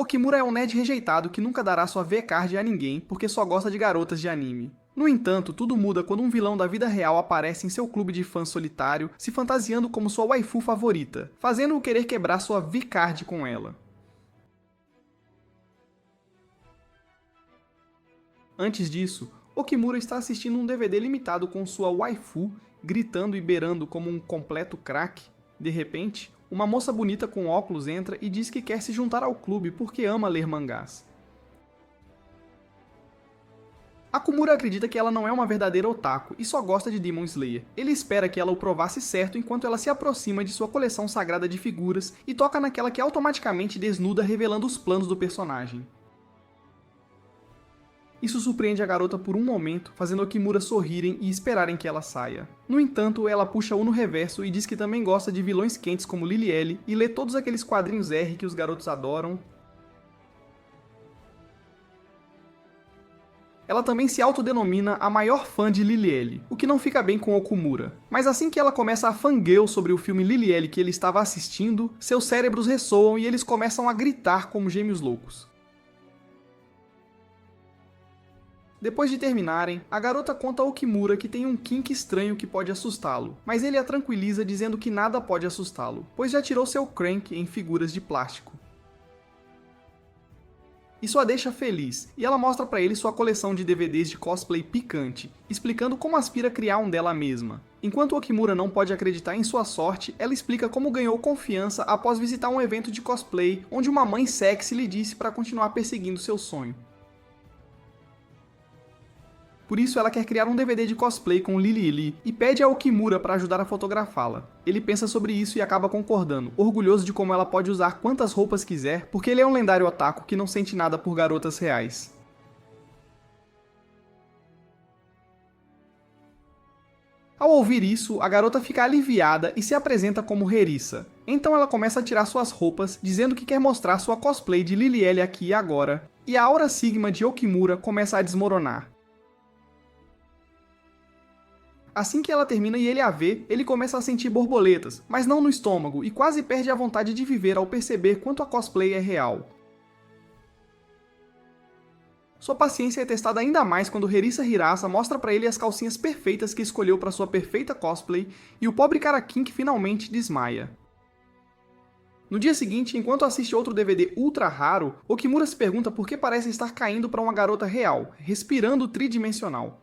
Okimura é um nerd rejeitado que nunca dará sua V-card a ninguém porque só gosta de garotas de anime. No entanto, tudo muda quando um vilão da vida real aparece em seu clube de fãs solitário, se fantasiando como sua waifu favorita, fazendo-o querer quebrar sua V-card com ela. Antes disso, Okimura está assistindo um DVD limitado com sua waifu, gritando e beirando como um completo craque. De repente, uma moça bonita com óculos entra e diz que quer se juntar ao clube porque ama ler mangás. Okumura acredita que ela não é uma verdadeira otaku e só gosta de Demon Slayer. Ele espera que ela o provasse certo enquanto ela se aproxima de sua coleção sagrada de figuras e toca naquela que automaticamente desnuda, revelando os planos do personagem. Isso surpreende a garota por um momento, fazendo Okimura sorrirem e esperarem que ela saia. No entanto, ela puxa-o no reverso e diz que também gosta de vilões quentes como Lily e lê todos aqueles quadrinhos R que os garotos adoram. Ela também se autodenomina a maior fã de Lily, o que não fica bem com Okumura. Mas assim que ela começa a fangirl sobre o filme Lily que ele estava assistindo, seus cérebros ressoam e eles começam a gritar como gêmeos loucos. Depois de terminarem, a garota conta a Okimura que tem um kink estranho que pode assustá-lo, mas ele a tranquiliza dizendo que nada pode assustá-lo, pois já tirou seu crank em figuras de plástico. Isso a deixa feliz, e ela mostra pra ele sua coleção de DVDs de cosplay picante, explicando como aspira a criar um dela mesma. Enquanto Okimura não pode acreditar em sua sorte, ela explica como ganhou confiança após visitar um evento de cosplay, onde uma mãe sexy lhe disse para continuar perseguindo seu sonho. Por isso ela quer criar um DVD de cosplay com Lily e pede a Okimura para ajudar a fotografá-la. Ele pensa sobre isso e acaba concordando, orgulhoso de como ela pode usar quantas roupas quiser, porque ele é um lendário otaku que não sente nada por garotas reais. Ao ouvir isso, a garota fica aliviada e se apresenta como Herissa. Então ela começa a tirar suas roupas, dizendo que quer mostrar sua cosplay de Lily aqui e agora, e a aura sigma de Okimura começa a desmoronar. Assim que ela termina e ele a vê, ele começa a sentir borboletas, mas não no estômago, e quase perde a vontade de viver ao perceber quanto a cosplay é real. Sua paciência é testada ainda mais quando Herissa Hirasa mostra pra ele as calcinhas perfeitas que escolheu para sua perfeita cosplay, e o pobre cara Kink finalmente desmaia. No dia seguinte, enquanto assiste outro DVD ultra raro, Okimura se pergunta por que parece estar caindo para uma garota real, respirando tridimensional.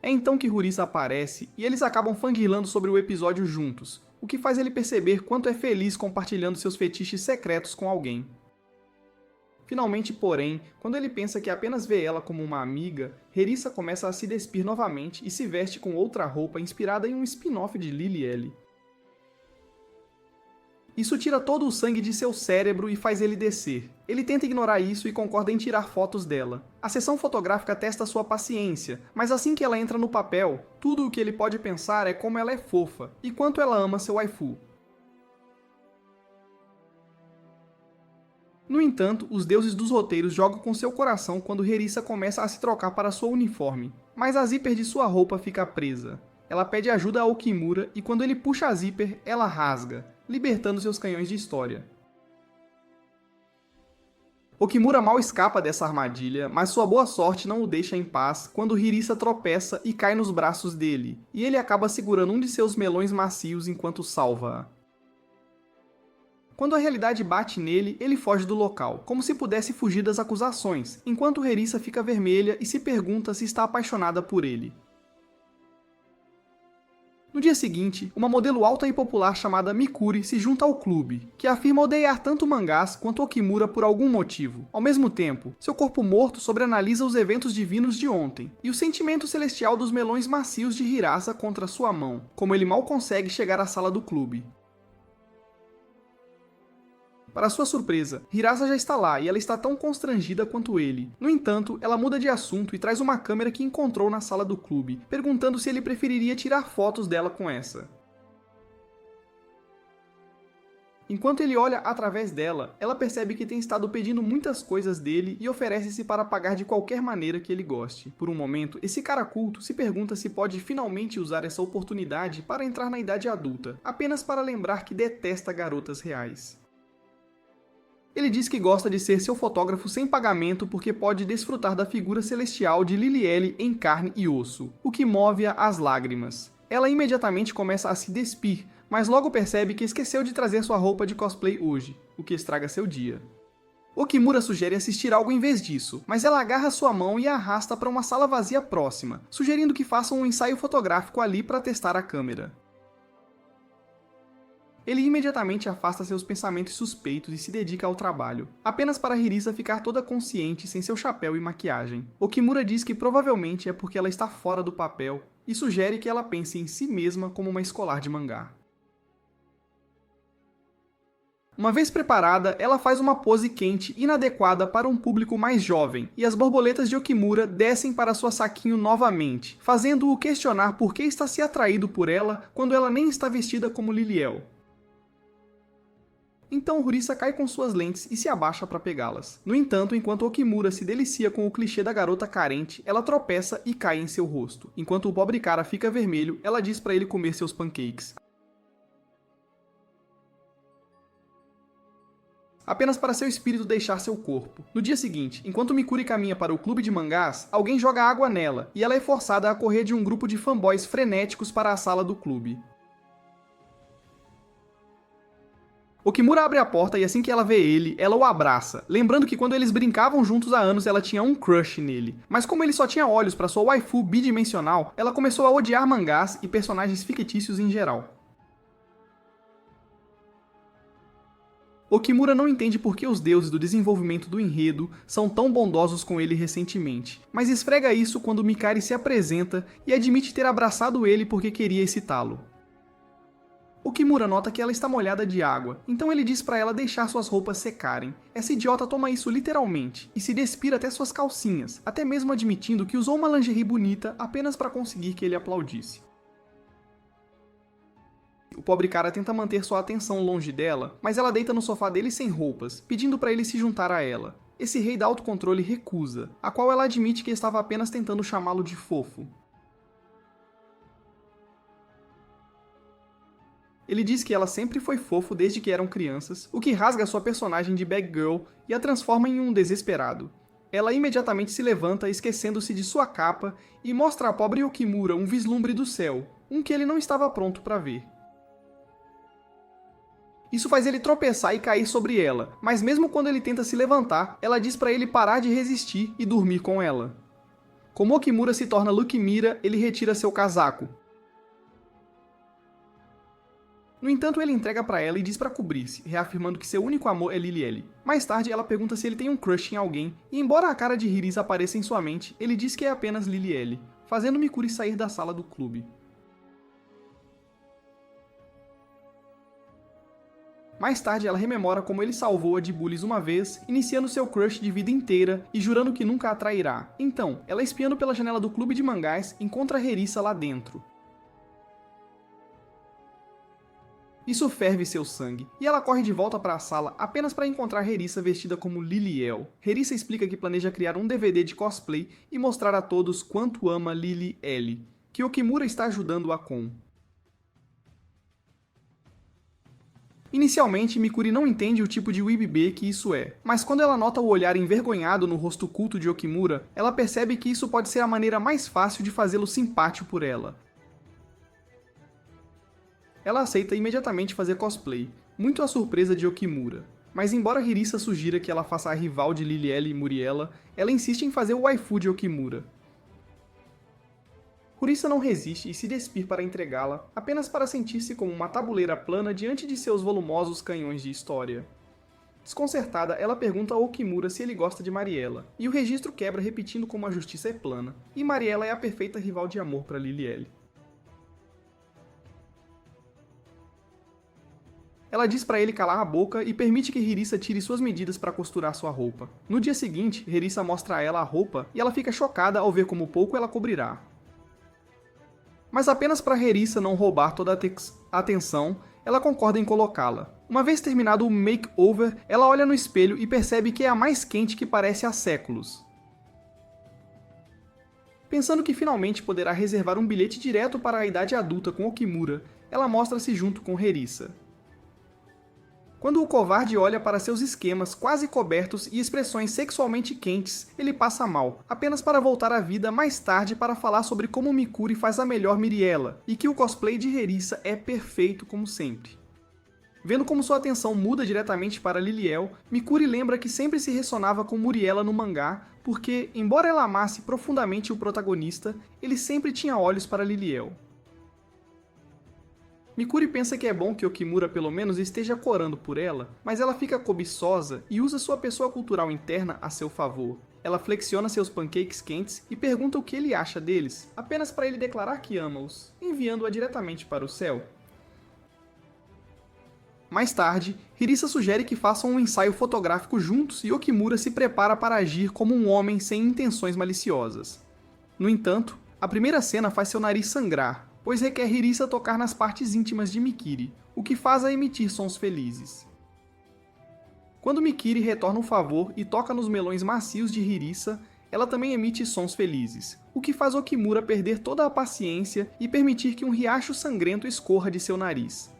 É então que Hirisa aparece e eles acabam fangirlando sobre o episódio juntos, o que faz ele perceber quanto é feliz compartilhando seus fetiches secretos com alguém. Finalmente, porém, quando ele pensa que apenas vê ela como uma amiga, Herissa começa a se despir novamente e se veste com outra roupa inspirada em um spin-off de Lily. Isso tira todo o sangue de seu cérebro e faz ele descer. Ele tenta ignorar isso e concorda em tirar fotos dela. A sessão fotográfica testa sua paciência, mas assim que ela entra no papel, tudo o que ele pode pensar é como ela é fofa e quanto ela ama seu waifu. No entanto, os deuses dos roteiros jogam com seu coração quando Herissa começa a se trocar para sua uniforme, mas a zíper de sua roupa fica presa. Ela pede ajuda a Okimura e quando ele puxa a zíper, ela rasga, libertando seus canhões de história. Okimura mal escapa dessa armadilha, mas sua boa sorte não o deixa em paz quando Herissa tropeça e cai nos braços dele, e ele acaba segurando um de seus melões macios enquanto salva-a. Quando a realidade bate nele, ele foge do local, como se pudesse fugir das acusações, enquanto Herissa fica vermelha e se pergunta se está apaixonada por ele. No dia seguinte, uma modelo alta e popular chamada Mikuri se junta ao clube, que afirma odiar tanto mangás quanto Okimura por algum motivo. Ao mesmo tempo, seu corpo morto sobreanalisa os eventos divinos de ontem, e o sentimento celestial dos melões macios de Hirasa contra sua mão, como ele mal consegue chegar à sala do clube. Para sua surpresa, Hirasa já está lá e ela está tão constrangida quanto ele. No entanto, ela muda de assunto e traz uma câmera que encontrou na sala do clube, perguntando se ele preferiria tirar fotos dela com essa. Enquanto ele olha através dela, ela percebe que tem estado pedindo muitas coisas dele e oferece-se para pagar de qualquer maneira que ele goste. Por um momento, esse cara culto se pergunta se pode finalmente usar essa oportunidade para entrar na idade adulta, apenas para lembrar que detesta garotas reais. Ele diz que gosta de ser seu fotógrafo sem pagamento porque pode desfrutar da figura celestial de Lilielle em carne e osso, o que move-a às lágrimas. Ela imediatamente começa a se despir, mas logo percebe que esqueceu de trazer sua roupa de cosplay hoje, o que estraga seu dia. Okimura sugere assistir algo em vez disso, mas ela agarra sua mão e a arrasta para uma sala vazia próxima, sugerindo que façam um ensaio fotográfico ali para testar a câmera. Ele imediatamente afasta seus pensamentos suspeitos e se dedica ao trabalho, apenas para Hirisa ficar toda consciente sem seu chapéu e maquiagem. Okimura diz que provavelmente é porque ela está fora do papel e sugere que ela pense em si mesma como uma escolar de mangá. Uma vez preparada, ela faz uma pose quente inadequada para um público mais jovem, e as borboletas de Okimura descem para sua saquinho novamente, fazendo-o questionar por que está se atraído por ela quando ela nem está vestida como Lilielle. Então Hirisa cai com suas lentes e se abaixa para pegá-las. No entanto, enquanto Okimura se delicia com o clichê da garota carente, ela tropeça e cai em seu rosto. Enquanto o pobre cara fica vermelho, ela diz para ele comer seus pancakes. Apenas para seu espírito deixar seu corpo. No dia seguinte, enquanto Mikuri caminha para o clube de mangás, alguém joga água nela, e ela é forçada a correr de um grupo de fanboys frenéticos para a sala do clube. Okimura abre a porta e assim que ela vê ele, ela o abraça, lembrando que quando eles brincavam juntos há anos ela tinha um crush nele. Mas como ele só tinha olhos para sua waifu bidimensional, ela começou a odiar mangás e personagens fictícios em geral. Okimura não entende por que os deuses do desenvolvimento do enredo são tão bondosos com ele recentemente, mas esfrega isso quando Mikari se apresenta e admite ter abraçado ele porque queria excitá-lo. Okimura nota que ela está molhada de água, então ele diz para ela deixar suas roupas secarem. Essa idiota toma isso literalmente, e se despira até suas calcinhas, até mesmo admitindo que usou uma lingerie bonita apenas para conseguir que ele aplaudisse. O pobre cara tenta manter sua atenção longe dela, mas ela deita no sofá dele sem roupas, pedindo para ele se juntar a ela. Esse rei da autocontrole recusa, a qual ela admite que estava apenas tentando chamá-lo de fofo. Ele diz que ela sempre foi fofo desde que eram crianças, o que rasga sua personagem de bad girl e a transforma em um desesperado. Ela imediatamente se levanta, esquecendo-se de sua capa, e mostra à pobre Okimura um vislumbre do céu, um que ele não estava pronto para ver. Isso faz ele tropeçar e cair sobre ela, mas mesmo quando ele tenta se levantar, ela diz para ele parar de resistir e dormir com ela. Como Okimura se torna Lucky Mira, ele retira seu casaco. No entanto, ele entrega para ela e diz para cobrir-se, reafirmando que seu único amor é Lilielle. Mais tarde, ela pergunta se ele tem um crush em alguém, e embora a cara de Hirisa apareça em sua mente, ele diz que é apenas Lilielle, fazendo Mikuri sair da sala do clube. Mais tarde, ela rememora como ele salvou-a de bullies uma vez, iniciando seu crush de vida inteira e jurando que nunca a trairá. Então, ela espiando pela janela do clube de mangás, encontra Hirisa lá dentro. Isso ferve seu sangue, e ela corre de volta para a sala apenas para encontrar Hirisa vestida como Lilielle. Hirisa explica que planeja criar um DVD de cosplay e mostrar a todos quanto ama Lilielle, que Okimura está ajudando-a com. Inicialmente, Mikuri não entende o tipo de weebB que isso é, mas quando ela nota o olhar envergonhado no rosto culto de Okimura, ela percebe que isso pode ser a maneira mais fácil de fazê-lo simpático por ela. Ela aceita imediatamente fazer cosplay, muito à surpresa de Okimura. Mas embora Hirisa sugira que ela faça a rival de Lilielle e Muriela, ela insiste em fazer o waifu de Okimura. Hirisa não resiste e se despir para entregá-la, apenas para sentir-se como uma tabuleira plana diante de seus volumosos canhões de história. Desconcertada, ela pergunta a Okimura se ele gosta de Mariela, e o registro quebra repetindo como a justiça é plana, e Mariela é a perfeita rival de amor para Lilielle. Ela diz para ele calar a boca e permite que Hirisa tire suas medidas para costurar sua roupa. No dia seguinte, Hirisa mostra a ela a roupa e ela fica chocada ao ver como pouco ela cobrirá. Mas apenas para Hirisa não roubar toda a atenção, ela concorda em colocá-la. Uma vez terminado o makeover, ela olha no espelho e percebe que é a mais quente que parece há séculos. Pensando que finalmente poderá reservar um bilhete direto para a idade adulta com Okimura, ela mostra-se junto com Hirisa. Quando o covarde olha para seus esquemas quase cobertos e expressões sexualmente quentes, ele passa mal, apenas para voltar à vida mais tarde para falar sobre como Mikuri faz a melhor Miriela, e que o cosplay de Hirisa é perfeito como sempre. Vendo como sua atenção muda diretamente para Liliel, Mikuri lembra que sempre se ressonava com Muriela no mangá, porque, embora ela amasse profundamente o protagonista, ele sempre tinha olhos para Liliel. Mikuri pensa que é bom que Okimura pelo menos esteja corando por ela, mas ela fica cobiçosa e usa sua pessoa cultural interna a seu favor. Ela flexiona seus pancakes quentes e pergunta o que ele acha deles, apenas para ele declarar que ama-os, enviando-a diretamente para o céu. Mais tarde, Hirisa sugere que façam um ensaio fotográfico juntos e Okimura se prepara para agir como um homem sem intenções maliciosas. No entanto, a primeira cena faz seu nariz sangrar, pois requer Hirisa tocar nas partes íntimas de Mikiri, o que faz-a emitir sons felizes. Quando Mikiri retorna o favor e toca nos melões macios de Hirisa, ela também emite sons felizes, o que faz Okimura perder toda a paciência e permitir que um riacho sangrento escorra de seu nariz.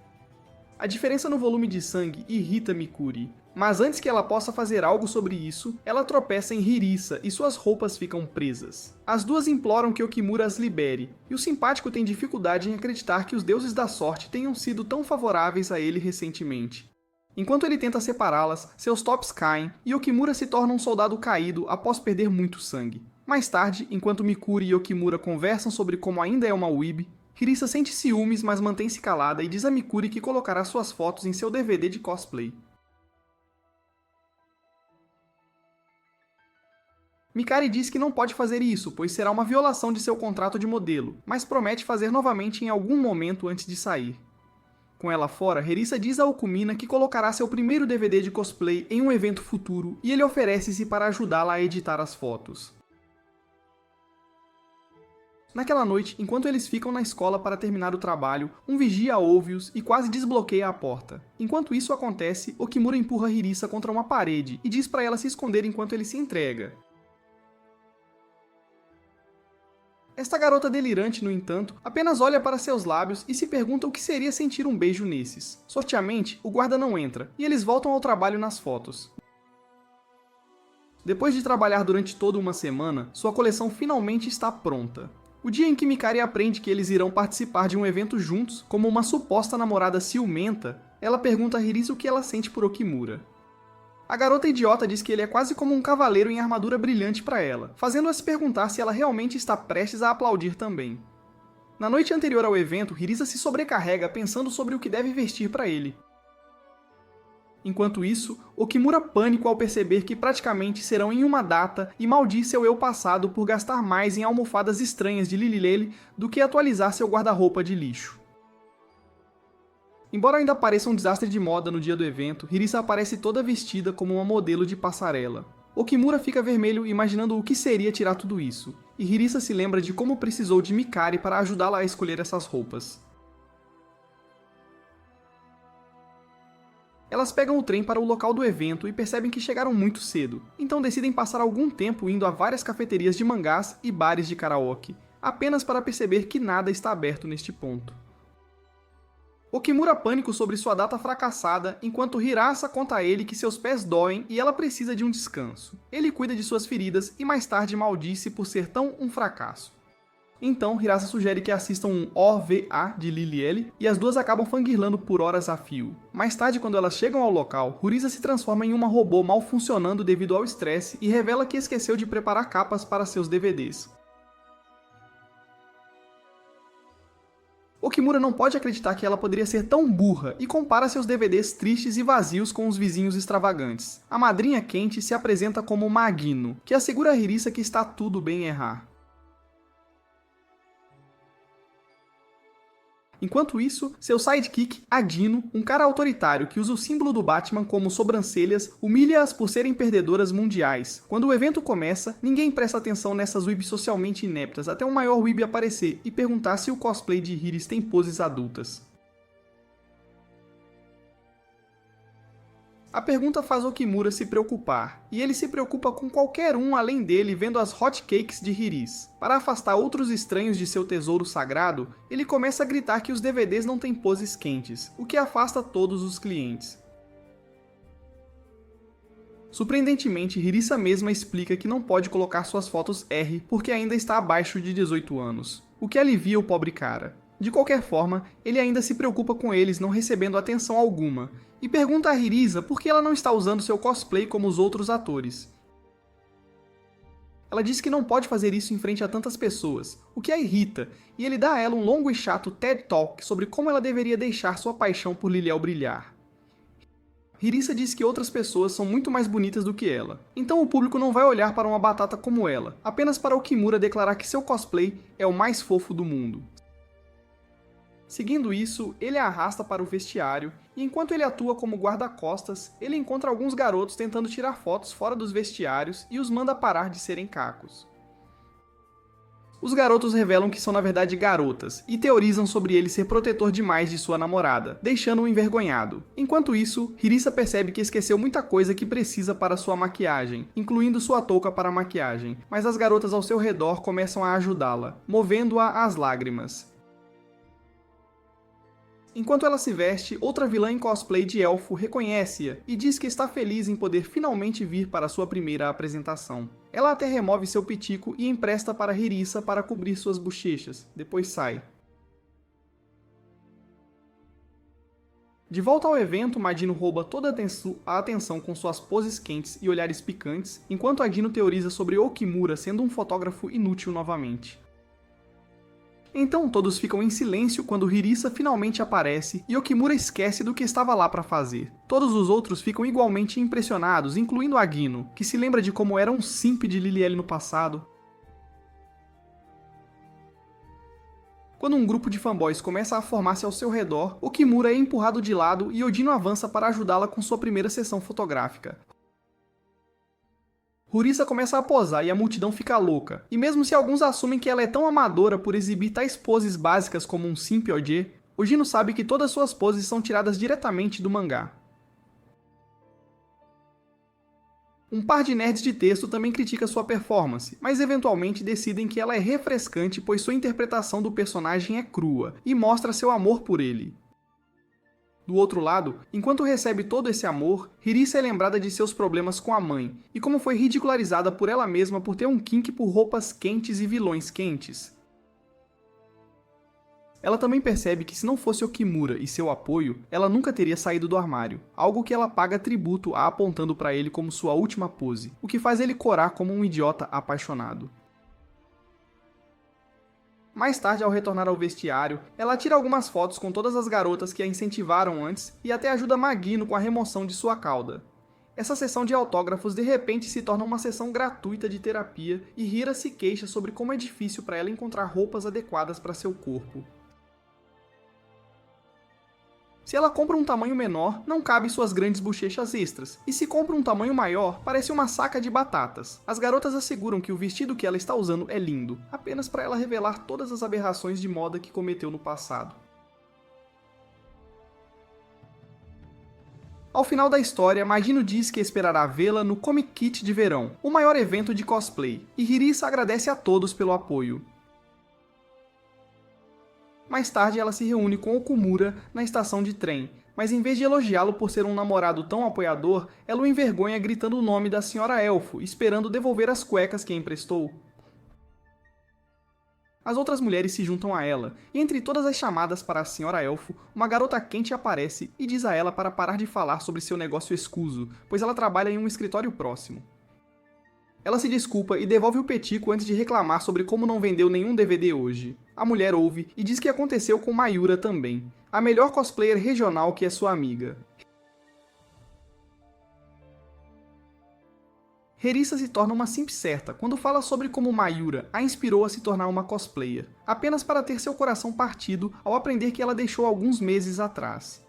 A diferença no volume de sangue irrita Mikuri, mas antes que ela possa fazer algo sobre isso, ela tropeça em Hirisa e suas roupas ficam presas. As duas imploram que Okimura as libere, e o simpático tem dificuldade em acreditar que os deuses da sorte tenham sido tão favoráveis a ele recentemente. Enquanto ele tenta separá-las, seus tops caem e Okimura se torna um soldado caído após perder muito sangue. Mais tarde, enquanto Mikuri e Okimura conversam sobre como ainda é uma weeb, Hirisa sente ciúmes, mas mantém-se calada e diz a Mikuri que colocará suas fotos em seu DVD de cosplay. Mikari diz que não pode fazer isso, pois será uma violação de seu contrato de modelo, mas promete fazer novamente em algum momento antes de sair. Com ela fora, Hirisa diz a Okumina que colocará seu primeiro DVD de cosplay em um evento futuro e ele oferece-se para ajudá-la a editar as fotos. Naquela noite, enquanto eles ficam na escola para terminar o trabalho, um vigia ouve-os e quase desbloqueia a porta. Enquanto isso acontece, Okimura empurra Hirisa contra uma parede e diz para ela se esconder enquanto ele se entrega. Esta garota delirante, no entanto, apenas olha para seus lábios e se pergunta o que seria sentir um beijo nesses. Sorteamente, o guarda não entra, e eles voltam ao trabalho nas fotos. Depois de trabalhar durante toda uma semana, sua coleção finalmente está pronta. O dia em que Mikari aprende que eles irão participar de um evento juntos, como uma suposta namorada ciumenta, ela pergunta a Hirisa o que ela sente por Okimura. A garota idiota diz que ele é quase como um cavaleiro em armadura brilhante para ela, fazendo-a se perguntar se ela realmente está prestes a aplaudir também. Na noite anterior ao evento, Hirisa se sobrecarrega pensando sobre o que deve vestir para ele. Enquanto isso, Okimura pânico ao perceber que praticamente serão em uma data e maldiz seu eu passado por gastar mais em almofadas estranhas de Lililele do que atualizar seu guarda-roupa de lixo. Embora ainda pareça um desastre de moda no dia do evento, Hirisa aparece toda vestida como uma modelo de passarela. Okimura fica vermelho imaginando o que seria tirar tudo isso, e Hirisa se lembra de como precisou de Mikari para ajudá-la a escolher essas roupas. Elas pegam o trem para o local do evento e percebem que chegaram muito cedo, então decidem passar algum tempo indo a várias cafeterias de mangás e bares de karaoke, apenas para perceber que nada está aberto neste ponto. Okimura pânico sobre sua data fracassada, enquanto Hirasa conta a ele que seus pés doem e ela precisa de um descanso. Ele cuida de suas feridas e mais tarde maldice por ser tão um fracasso. Então, Hirasa sugere que assistam um OVA de Liliele e as duas acabam fangirlando por horas a fio. Mais tarde, quando elas chegam ao local, Hirisa se transforma em uma robô mal funcionando devido ao estresse e revela que esqueceu de preparar capas para seus DVDs. Okimura não pode acreditar que ela poderia ser tão burra e compara seus DVDs tristes e vazios com os vizinhos extravagantes. A madrinha quente se apresenta como Magino, que assegura a Hirisa que está tudo bem errar. Enquanto isso, seu sidekick, Agino, um cara autoritário que usa o símbolo do Batman como sobrancelhas, humilha-as por serem perdedoras mundiais. Quando o evento começa, ninguém presta atenção nessas weebs socialmente ineptas, até o maior weeb aparecer e perguntar se o cosplay de Hiris tem poses adultas. A pergunta faz Okimura se preocupar, e ele se preocupa com qualquer um além dele vendo as hotcakes de Hiris. Para afastar outros estranhos de seu tesouro sagrado, ele começa a gritar que os DVDs não têm poses quentes, o que afasta todos os clientes. Surpreendentemente, Hirisa mesma explica que não pode colocar suas fotos R porque ainda está abaixo de 18 anos, o que alivia o pobre cara. De qualquer forma, ele ainda se preocupa com eles não recebendo atenção alguma, e pergunta a Hirisa por que ela não está usando seu cosplay como os outros atores. Ela diz que não pode fazer isso em frente a tantas pessoas, o que a irrita, e ele dá a ela um longo e chato TED Talk sobre como ela deveria deixar sua paixão por Liliel brilhar. Hirisa diz que outras pessoas são muito mais bonitas do que ela, então o público não vai olhar para uma batata como ela, apenas para Okimura declarar que seu cosplay é o mais fofo do mundo. Seguindo isso, ele a arrasta para o vestiário, e enquanto ele atua como guarda-costas, ele encontra alguns garotos tentando tirar fotos fora dos vestiários e os manda parar de serem cacos. Os garotos revelam que são na verdade garotas, e teorizam sobre ele ser protetor demais de sua namorada, deixando-o envergonhado. Enquanto isso, Hirisa percebe que esqueceu muita coisa que precisa para sua maquiagem, incluindo sua touca para maquiagem, mas as garotas ao seu redor começam a ajudá-la, movendo-a às lágrimas. Enquanto ela se veste, outra vilã em cosplay de elfo reconhece-a e diz que está feliz em poder finalmente vir para sua primeira apresentação. Ela até remove seu pitico e empresta para Hirisa para cobrir suas bochechas, depois sai. De volta ao evento, Madino rouba toda a atenção com suas poses quentes e olhares picantes, enquanto Agino teoriza sobre Okimura sendo um fotógrafo inútil novamente. Então todos ficam em silêncio quando Hirisa finalmente aparece e Okimura esquece do que estava lá para fazer. Todos os outros ficam igualmente impressionados, incluindo Agino, que se lembra de como era um simp de Liliel no passado. Quando um grupo de fanboys começa a formar-se ao seu redor, Okimura é empurrado de lado e Odino avança para ajudá-la com sua primeira sessão fotográfica. Hirisa começa a posar e a multidão fica louca, e mesmo se alguns assumem que ela é tão amadora por exibir tais poses básicas como um simp OG, Ojino sabe que todas suas poses são tiradas diretamente do mangá. Um par de nerds de texto também critica sua performance, mas eventualmente decidem que ela é refrescante pois sua interpretação do personagem é crua, e mostra seu amor por ele. Do outro lado, enquanto recebe todo esse amor, Hirisa é lembrada de seus problemas com a mãe, e como foi ridicularizada por ela mesma por ter um kink por roupas quentes e vilões quentes. Ela também percebe que se não fosse Okimura e seu apoio, ela nunca teria saído do armário, algo que ela paga tributo a apontando para ele como sua última pose, o que faz ele corar como um idiota apaixonado. Mais tarde, ao retornar ao vestiário, ela tira algumas fotos com todas as garotas que a incentivaram antes e até ajuda Magino com a remoção de sua cauda. Essa sessão de autógrafos de repente se torna uma sessão gratuita de terapia e Hira se queixa sobre como é difícil para ela encontrar roupas adequadas para seu corpo. Se ela compra um tamanho menor, não cabe suas grandes bochechas extras, e se compra um tamanho maior, parece uma saca de batatas. As garotas asseguram que o vestido que ela está usando é lindo, apenas para ela revelar todas as aberrações de moda que cometeu no passado. Ao final da história, Magino diz que esperará vê-la no Comic Kit de verão, o maior evento de cosplay, e Hirisa agradece a todos pelo apoio. Mais tarde, ela se reúne com Okumura na estação de trem, mas em vez de elogiá-lo por ser um namorado tão apoiador, ela o envergonha gritando o nome da senhora Elfo, esperando devolver as cuecas que emprestou. As outras mulheres se juntam a ela, e entre todas as chamadas para a senhora Elfo, uma garota quente aparece e diz a ela para parar de falar sobre seu negócio escuso, pois ela trabalha em um escritório próximo. Ela se desculpa e devolve o petico antes de reclamar sobre como não vendeu nenhum DVD hoje. A mulher ouve e diz que aconteceu com Mayura também, a melhor cosplayer regional que é sua amiga. Hirisa se torna uma simp certa quando fala sobre como Mayura a inspirou a se tornar uma cosplayer, apenas para ter seu coração partido ao aprender que ela deixou alguns meses atrás.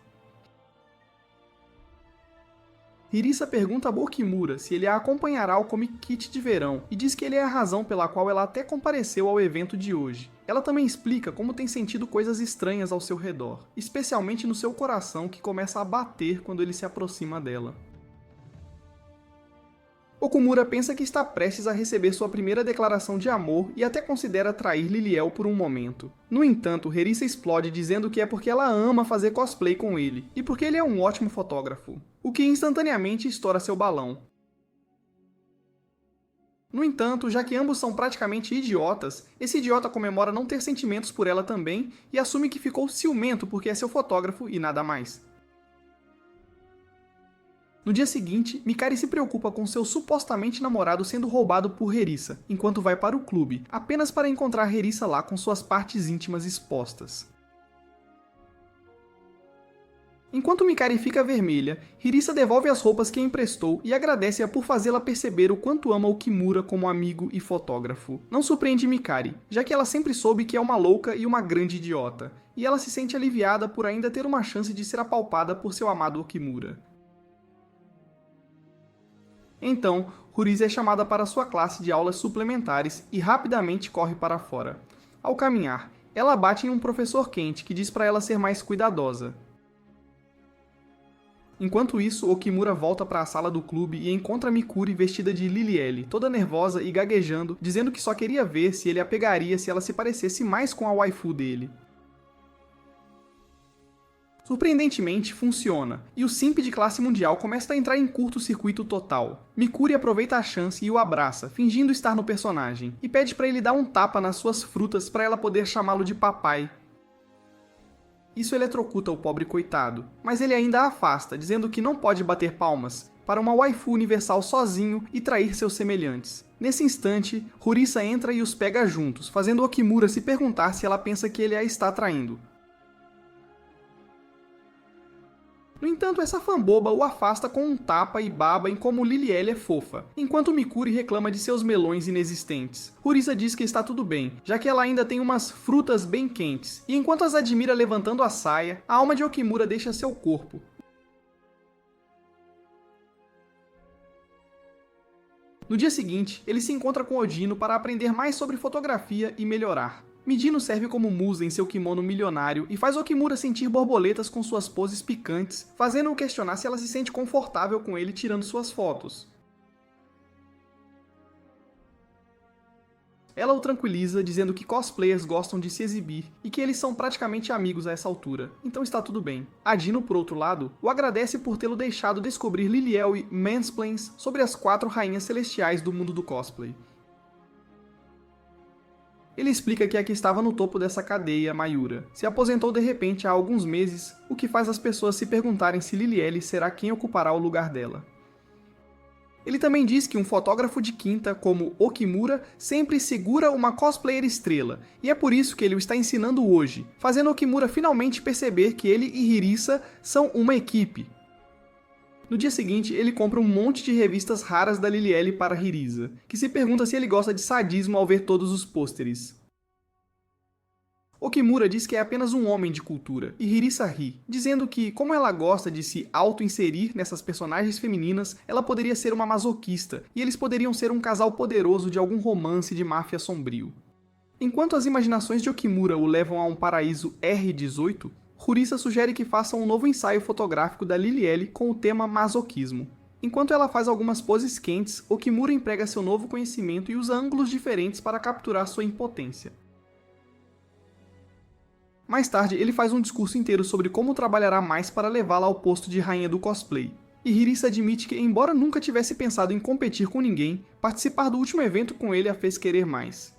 Hirisa pergunta a Okimura se ele a acompanhará ao Comic Kit de verão e diz que ele é a razão pela qual ela até compareceu ao evento de hoje. Ela também explica como tem sentido coisas estranhas ao seu redor, especialmente no seu coração que começa a bater quando ele se aproxima dela. Okumura pensa que está prestes a receber sua primeira declaração de amor e até considera trair Liliel por um momento. No entanto, Hirisa explode dizendo que é porque ela ama fazer cosplay com ele, e porque ele é um ótimo fotógrafo, o que instantaneamente estoura seu balão. No entanto, já que ambos são praticamente idiotas, esse idiota comemora não ter sentimentos por ela também e assume que ficou ciumento porque é seu fotógrafo e nada mais. No dia seguinte, Mikari se preocupa com seu supostamente namorado sendo roubado por Rerissa, enquanto vai para o clube, apenas para encontrar Rerissa lá com suas partes íntimas expostas. Enquanto Mikari fica vermelha, Rerissa devolve as roupas que emprestou e agradece-a por fazê-la perceber o quanto ama Okimura como amigo e fotógrafo. Não surpreende Mikari, já que ela sempre soube que é uma louca e uma grande idiota, e ela se sente aliviada por ainda ter uma chance de ser apalpada por seu amado Okimura. Então, Ruriza é chamada para sua classe de aulas suplementares e rapidamente corre para fora. Ao caminhar, ela bate em um professor quente que diz para ela ser mais cuidadosa. Enquanto isso, Okimura volta para a sala do clube e encontra Mikuri vestida de Lilielle, toda nervosa e gaguejando, dizendo que só queria ver se ele a pegaria se ela se parecesse mais com a waifu dele. Surpreendentemente, funciona, e o simp de classe mundial começa a entrar em curto-circuito total. Mikuri aproveita a chance e o abraça, fingindo estar no personagem, e pede para ele dar um tapa nas suas frutas para ela poder chamá-lo de papai. Isso eletrocuta o pobre coitado, mas ele ainda a afasta, dizendo que não pode bater palmas para uma waifu universal sozinho e trair seus semelhantes. Nesse instante, Rurissa entra e os pega juntos, fazendo Okimura se perguntar se ela pensa que ele a está traindo. No entanto, essa fanboba o afasta com um tapa e baba em como Lilielle é fofa, enquanto Mikuri reclama de seus melões inexistentes. Rurissa diz que está tudo bem, já que ela ainda tem umas frutas bem quentes, e enquanto as admira levantando a saia, a alma de Okimura deixa seu corpo. No dia seguinte, ele se encontra com Odino para aprender mais sobre fotografia e melhorar. Midino serve como musa em seu kimono milionário e faz Okimura sentir borboletas com suas poses picantes, fazendo-o questionar se ela se sente confortável com ele tirando suas fotos. Ela o tranquiliza, dizendo que cosplayers gostam de se exibir e que eles são praticamente amigos a essa altura, então está tudo bem. Adino, por outro lado, o agradece por tê-lo deixado descobrir Lilielle mansplains sobre as 4 rainhas celestiais do mundo do cosplay. Ele explica que a que estava no topo dessa cadeia, Mayura, se aposentou de repente há alguns meses, o que faz as pessoas se perguntarem se Lilielle será quem ocupará o lugar dela. Ele também diz que um fotógrafo de quinta, como Okimura, sempre segura uma cosplayer estrela, e é por isso que ele o está ensinando hoje, fazendo Okimura finalmente perceber que ele e Rerissa são uma equipe. No dia seguinte, ele compra um monte de revistas raras da Lilielle para Rerissa, que se pergunta se ele gosta de sadismo ao ver todos os pôsteres. Okimura diz que é apenas um homem de cultura, e Rerissa ri, dizendo que, como ela gosta de se auto-inserir nessas personagens femininas, ela poderia ser uma masoquista, e eles poderiam ser um casal poderoso de algum romance de máfia sombrio. Enquanto as imaginações de Okimura o levam a um paraíso R18, Rurissa sugere que faça um novo ensaio fotográfico da Lilielle com o tema masoquismo. Enquanto ela faz algumas poses quentes, Okimura emprega seu novo conhecimento e usa ângulos diferentes para capturar sua impotência. Mais tarde, ele faz um discurso inteiro sobre como trabalhará mais para levá-la ao posto de rainha do cosplay. E Rerissa admite que, embora nunca tivesse pensado em competir com ninguém, participar do último evento com ele a fez querer mais.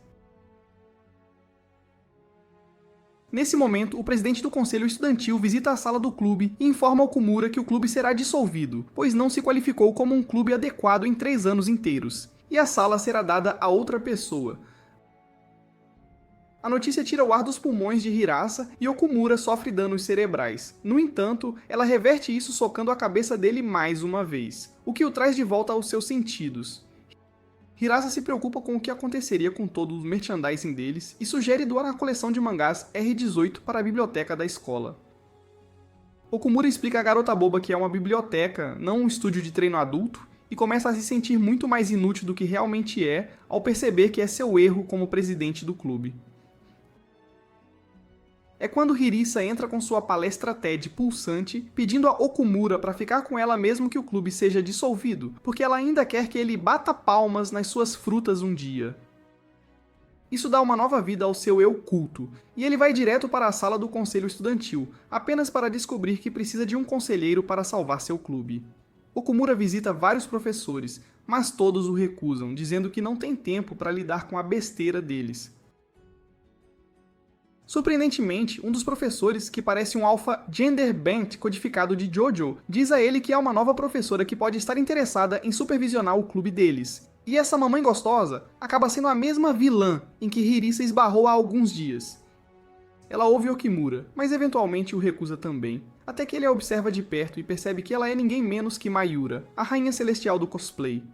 Nesse momento, o presidente do conselho estudantil visita a sala do clube e informa Okumura que o clube será dissolvido, pois não se qualificou como um clube adequado em 3 anos inteiros, e a sala será dada a outra pessoa. A notícia tira o ar dos pulmões de Hirasa e Okumura sofre danos cerebrais. No entanto, ela reverte isso socando a cabeça dele mais uma vez, o que o traz de volta aos seus sentidos. Hirasa se preocupa com o que aconteceria com todo o merchandising deles e sugere doar a coleção de mangás R18 para a biblioteca da escola. Okumura explica à garota boba que é uma biblioteca, não um estúdio de treino adulto, e começa a se sentir muito mais inútil do que realmente é ao perceber que é seu erro como presidente do clube. É quando Rerissa entra com sua palestra TED pulsante, pedindo a Okumura para ficar com ela mesmo que o clube seja dissolvido, porque ela ainda quer que ele bata palmas nas suas frutas um dia. Isso dá uma nova vida ao seu eu culto, e ele vai direto para a sala do conselho estudantil, apenas para descobrir que precisa de um conselheiro para salvar seu clube. Okumura visita vários professores, mas todos o recusam, dizendo que não tem tempo para lidar com a besteira deles. Surpreendentemente, um dos professores, que parece um alpha gender bent codificado de Jojo, diz a ele que há uma nova professora que pode estar interessada em supervisionar o clube deles. E essa mamãe gostosa acaba sendo a mesma vilã em que Hirisa esbarrou há alguns dias. Ela ouve Okimura, mas eventualmente o recusa também, até que ele a observa de perto e percebe que ela é ninguém menos que Mayura, a rainha celestial do cosplay.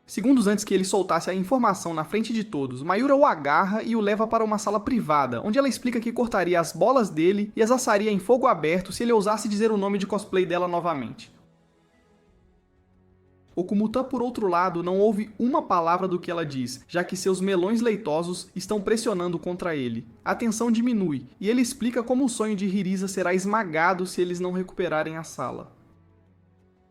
Segundos antes que ele soltasse a informação na frente de todos, Mayura o agarra e o leva para uma sala privada, onde ela explica que cortaria as bolas dele e as assaria em fogo aberto se ele ousasse dizer o nome de cosplay dela novamente. Okumuta, por outro lado, não ouve uma palavra do que ela diz, já que seus melões leitosos estão pressionando contra ele. A tensão diminui, e ele explica como o sonho de Hirisa será esmagado se eles não recuperarem a sala.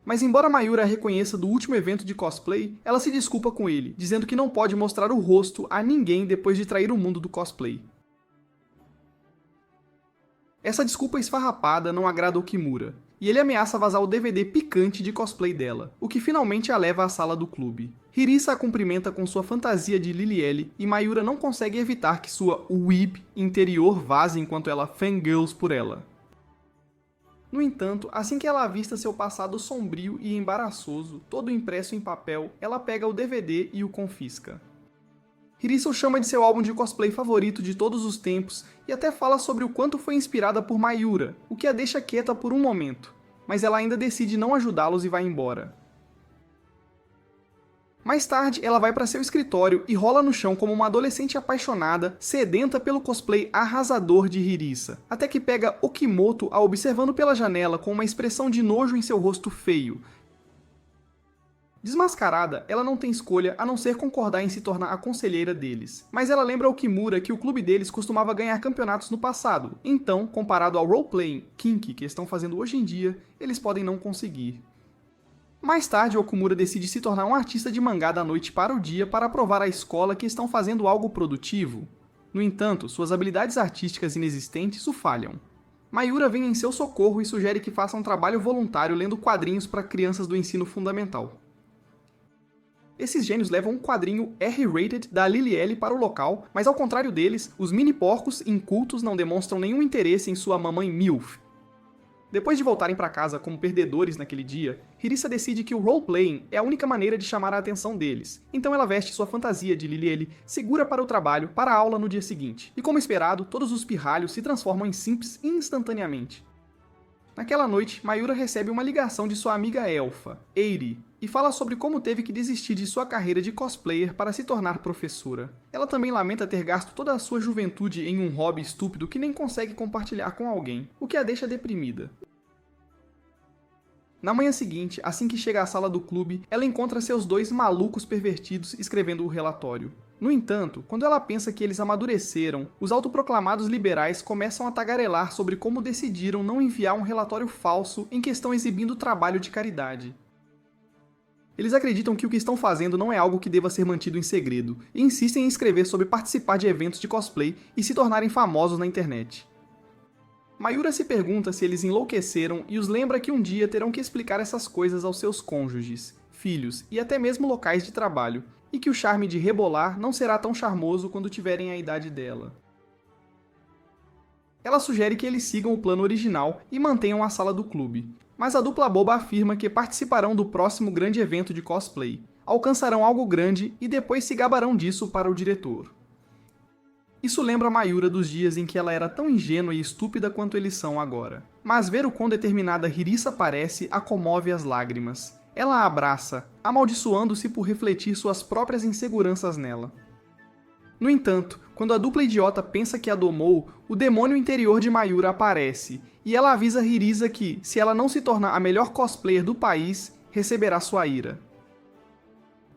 Mas embora Mayura a reconheça do último evento de cosplay, ela se desculpa com ele, dizendo que não pode mostrar o rosto a ninguém depois de trair o mundo do cosplay. Essa desculpa esfarrapada não agrada Okimura, e ele ameaça vazar o DVD picante de cosplay dela, o que finalmente a leva à sala do clube. Hirisa a cumprimenta com sua fantasia de Lilielle e Mayura não consegue evitar que sua weeb interior vaze enquanto ela fangirls por ela. No entanto, assim que ela avista seu passado sombrio e embaraçoso, todo impresso em papel, ela pega o DVD e o confisca. Hirisa o chama de seu álbum de cosplay favorito de todos os tempos e até fala sobre o quanto foi inspirada por Mayura, o que a deixa quieta por um momento, mas ela ainda decide não ajudá-los e vai embora. Mais tarde, ela vai para seu escritório e rola no chão como uma adolescente apaixonada, sedenta pelo cosplay arrasador de Hirisa, até que pega Okimoto a observando pela janela com uma expressão de nojo em seu rosto feio. Desmascarada, ela não tem escolha a não ser concordar em se tornar a conselheira deles. Mas ela lembra Okimura que o clube deles costumava ganhar campeonatos no passado, então, comparado ao roleplaying kinky que estão fazendo hoje em dia, eles podem não conseguir. Mais tarde, Okumura decide se tornar um artista de mangá da noite para o dia para provar à escola que estão fazendo algo produtivo. No entanto, suas habilidades artísticas inexistentes o falham. Mayura vem em seu socorro e sugere que faça um trabalho voluntário lendo quadrinhos para crianças do ensino fundamental. Esses gênios levam um quadrinho R-rated da Lilielle para o local, mas ao contrário deles, os mini-porcos incultos não demonstram nenhum interesse em sua mamãe MILF. Depois de voltarem para casa como perdedores naquele dia, Hirisa decide que o roleplaying é a única maneira de chamar a atenção deles. Então ela veste sua fantasia de Lilielle, segura para o trabalho, para a aula no dia seguinte. E como esperado, todos os pirralhos se transformam em simps instantaneamente. Naquela noite, Mayura recebe uma ligação de sua amiga elfa, Eiri, e fala sobre como teve que desistir de sua carreira de cosplayer para se tornar professora. Ela também lamenta ter gasto toda a sua juventude em um hobby estúpido que nem consegue compartilhar com alguém, o que a deixa deprimida. Na manhã seguinte, assim que chega à sala do clube, ela encontra seus dois malucos pervertidos escrevendo o relatório. No entanto, quando ela pensa que eles amadureceram, os autoproclamados liberais começam a tagarelar sobre como decidiram não enviar um relatório falso em que estão exibindo trabalho de caridade. Eles acreditam que o que estão fazendo não é algo que deva ser mantido em segredo, e insistem em escrever sobre participar de eventos de cosplay e se tornarem famosos na internet. Mayura se pergunta se eles enlouqueceram e os lembra que um dia terão que explicar essas coisas aos seus cônjuges, filhos e até mesmo locais de trabalho, e que o charme de rebolar não será tão charmoso quando tiverem a idade dela. Ela sugere que eles sigam o plano original e mantenham a sala do clube, mas a dupla boba afirma que participarão do próximo grande evento de cosplay, alcançarão algo grande e depois se gabarão disso para o diretor. Isso lembra Mayura dos dias em que ela era tão ingênua e estúpida quanto eles são agora. Mas ver o quão determinada Hirisa parece a comove as lágrimas. Ela a abraça, amaldiçoando-se por refletir suas próprias inseguranças nela. No entanto, quando a dupla idiota pensa que a domou, o demônio interior de Mayura aparece, e ela avisa Hirisa que, se ela não se tornar a melhor cosplayer do país, receberá sua ira.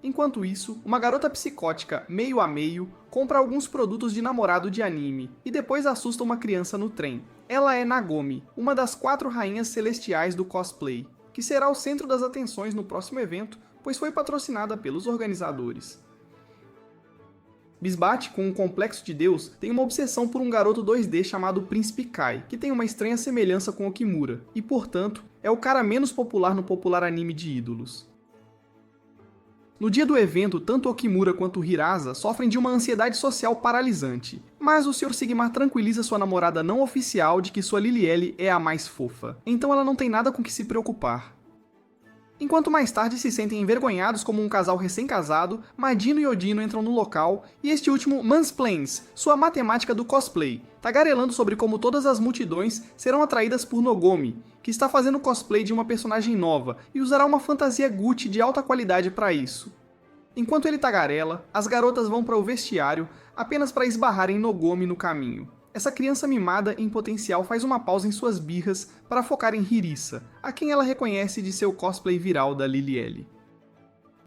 Enquanto isso, uma garota psicótica, meio a meio, compra alguns produtos de namorado de anime, e depois assusta uma criança no trem. Ela é Nagomi, uma das 4 rainhas celestiais do cosplay, que será o centro das atenções no próximo evento, pois foi patrocinada pelos organizadores. Bisbate, com um complexo de Deus, tem uma obsessão por um garoto 2D chamado Príncipe Kai, que tem uma estranha semelhança com Okimura, e portanto, é o cara menos popular no popular anime de ídolos. No dia do evento, tanto Okimura quanto Hirasa sofrem de uma ansiedade social paralisante, mas o Sr. Sigmar tranquiliza sua namorada não oficial de que sua Liliele é a mais fofa, então ela não tem nada com que se preocupar. Enquanto mais tarde se sentem envergonhados como um casal recém-casado, Madino e Odino entram no local e este último mansplains sua matemática do cosplay, tagarelando sobre como todas as multidões serão atraídas por Nogomi, que está fazendo cosplay de uma personagem nova e usará uma fantasia Gucci de alta qualidade para isso. Enquanto ele tagarela, as garotas vão para o vestiário apenas para esbarrarem Nogomi no caminho. Essa criança mimada em potencial faz uma pausa em suas birras para focar em Hirisa, a quem ela reconhece de seu cosplay viral da Liliele.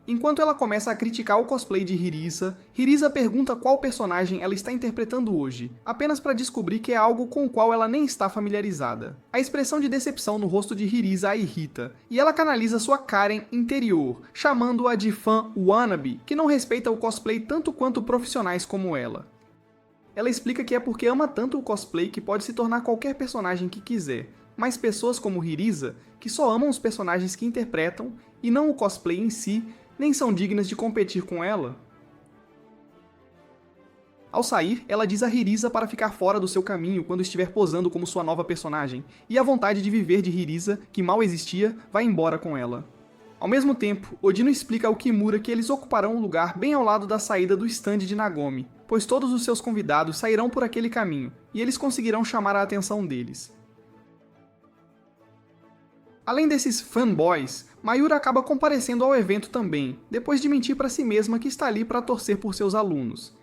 Enquanto ela começa a criticar o cosplay de Hirisa, Hirisa pergunta qual personagem ela está interpretando hoje, apenas para descobrir que é algo com o qual ela nem está familiarizada. A expressão de decepção no rosto de Hirisa a irrita, e ela canaliza sua Karen interior, chamando-a de fã wannabe, que não respeita o cosplay tanto quanto profissionais como ela. Ela explica que é porque ama tanto o cosplay que pode se tornar qualquer personagem que quiser, mas pessoas como Hirisa, que só amam os personagens que interpretam e não o cosplay em si, nem são dignas de competir com ela. Ao sair, ela diz a Hirisa para ficar fora do seu caminho quando estiver posando como sua nova personagem, e a vontade de viver de Hirisa, que mal existia, vai embora com ela. Ao mesmo tempo, Odino explica ao Kimura que eles ocuparão um lugar bem ao lado da saída do stand de Nagomi, pois todos os seus convidados sairão por aquele caminho, e eles conseguirão chamar a atenção deles. Além desses fanboys, Mayura acaba comparecendo ao evento também, depois de mentir para si mesma que está ali para torcer por seus alunos.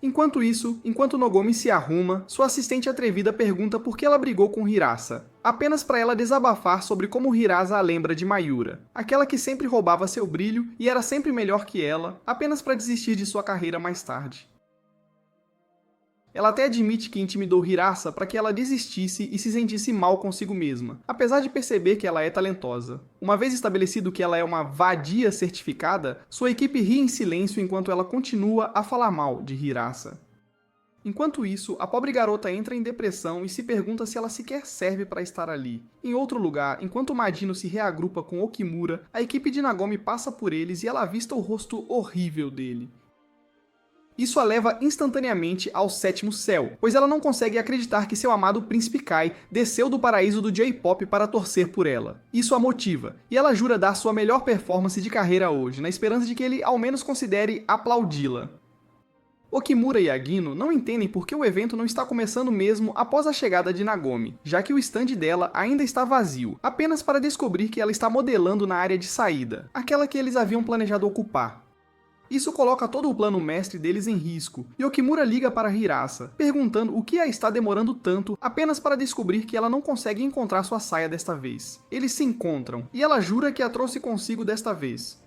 Enquanto isso, enquanto Nogomi se arruma, sua assistente atrevida pergunta por que ela brigou com Hirasa, apenas para ela desabafar sobre como Hirasa a lembra de Mayura, aquela que sempre roubava seu brilho e era sempre melhor que ela, apenas para desistir de sua carreira mais tarde. Ela até admite que intimidou Hirasa para que ela desistisse e se sentisse mal consigo mesma, apesar de perceber que ela é talentosa. Uma vez estabelecido que ela é uma vadia certificada, sua equipe ri em silêncio enquanto ela continua a falar mal de Hirasa. Enquanto isso, a pobre garota entra em depressão e se pergunta se ela sequer serve para estar ali. Em outro lugar, enquanto Madino se reagrupa com Okimura, a equipe de Nagomi passa por eles e ela avista o rosto horrível dele. Isso a leva instantaneamente ao sétimo céu, pois ela não consegue acreditar que seu amado príncipe Kai desceu do paraíso do J-pop para torcer por ela. Isso a motiva, e ela jura dar sua melhor performance de carreira hoje, na esperança de que ele ao menos considere aplaudi-la. Okimura e Agino não entendem por que o evento não está começando mesmo após a chegada de Nagomi, já que o stand dela ainda está vazio, apenas para descobrir que ela está modelando na área de saída, aquela que eles haviam planejado ocupar. Isso coloca todo o plano mestre deles em risco, e Okimura liga para Hirasa, perguntando o que a está demorando tanto apenas para descobrir que ela não consegue encontrar sua saia desta vez. Eles se encontram, e ela jura que a trouxe consigo desta vez.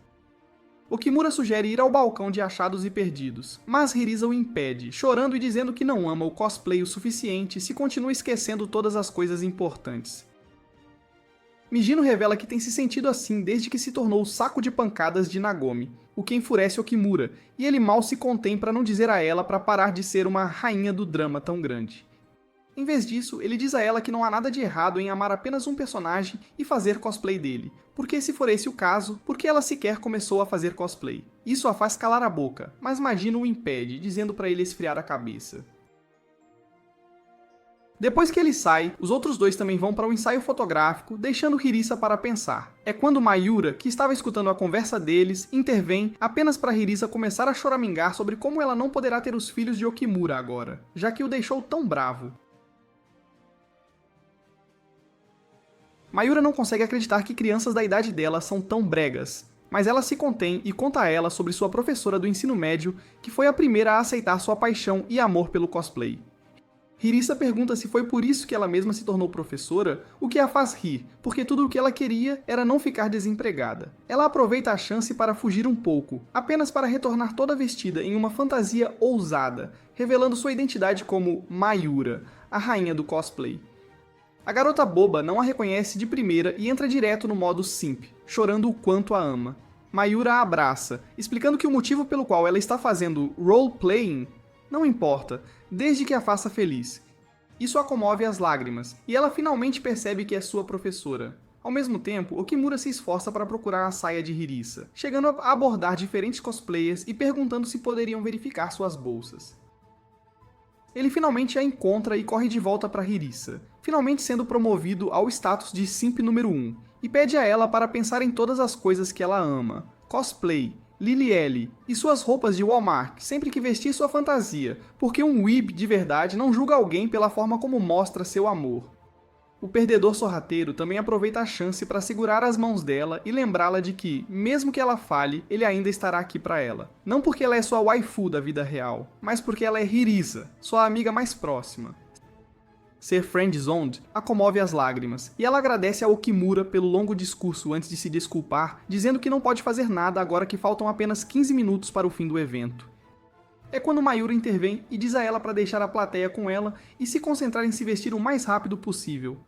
Okimura sugere ir ao balcão de achados e perdidos, mas Hirisa o impede, chorando e dizendo que não ama o cosplay o suficiente se continua esquecendo todas as coisas importantes. Mijino revela que tem se sentido assim desde que se tornou o saco de pancadas de Nagomi, o que enfurece Okimura, e ele mal se contém para não dizer a ela para parar de ser uma rainha do drama tão grande. Em vez disso, ele diz a ela que não há nada de errado em amar apenas um personagem e fazer cosplay dele, porque se for esse o caso, por que ela sequer começou a fazer cosplay? Isso a faz calar a boca, mas Madino o impede, dizendo para ele esfriar a cabeça. Depois que ele sai, os outros dois também vão para o ensaio fotográfico, deixando Hirisa para pensar. É quando Mayura, que estava escutando a conversa deles, intervém apenas para Hirisa começar a choramingar sobre como ela não poderá ter os filhos de Okimura agora, já que o deixou tão bravo. Mayura não consegue acreditar que crianças da idade dela são tão bregas, mas ela se contém e conta a ela sobre sua professora do ensino médio, que foi a primeira a aceitar sua paixão e amor pelo cosplay. Hirisa pergunta se foi por isso que ela mesma se tornou professora, o que a faz rir, porque tudo o que ela queria era não ficar desempregada. Ela aproveita a chance para fugir um pouco, apenas para retornar toda vestida em uma fantasia ousada, revelando sua identidade como Mayura, a rainha do cosplay. A garota boba não a reconhece de primeira e entra direto no modo simp, chorando o quanto a ama. Mayura a abraça, explicando que o motivo pelo qual ela está fazendo role-playing não importa, desde que a faça feliz. Isso a comove às lágrimas, e ela finalmente percebe que é sua professora. Ao mesmo tempo, Okimura se esforça para procurar a saia de Hirisa, chegando a abordar diferentes cosplayers e perguntando se poderiam verificar suas bolsas. Ele finalmente a encontra e corre de volta para Hirisa, finalmente sendo promovido ao status de Simp número 1, e pede a ela para pensar em todas as coisas que ela ama: cosplay, Lily e suas roupas de Walmart sempre que vestir sua fantasia, porque um weeb de verdade não julga alguém pela forma como mostra seu amor. O perdedor sorrateiro também aproveita a chance para segurar as mãos dela e lembrá-la de que, mesmo que ela falhe, ele ainda estará aqui para ela. Não porque ela é sua waifu da vida real, mas porque ela é Hirisa, sua amiga mais próxima. Ser friendzoned a comove as lágrimas, e ela agradece a Okimura pelo longo discurso antes de se desculpar, dizendo que não pode fazer nada agora que faltam apenas 15 minutos para o fim do evento. É quando Mayura intervém e diz a ela para deixar a plateia com ela e se concentrar em se vestir o mais rápido possível.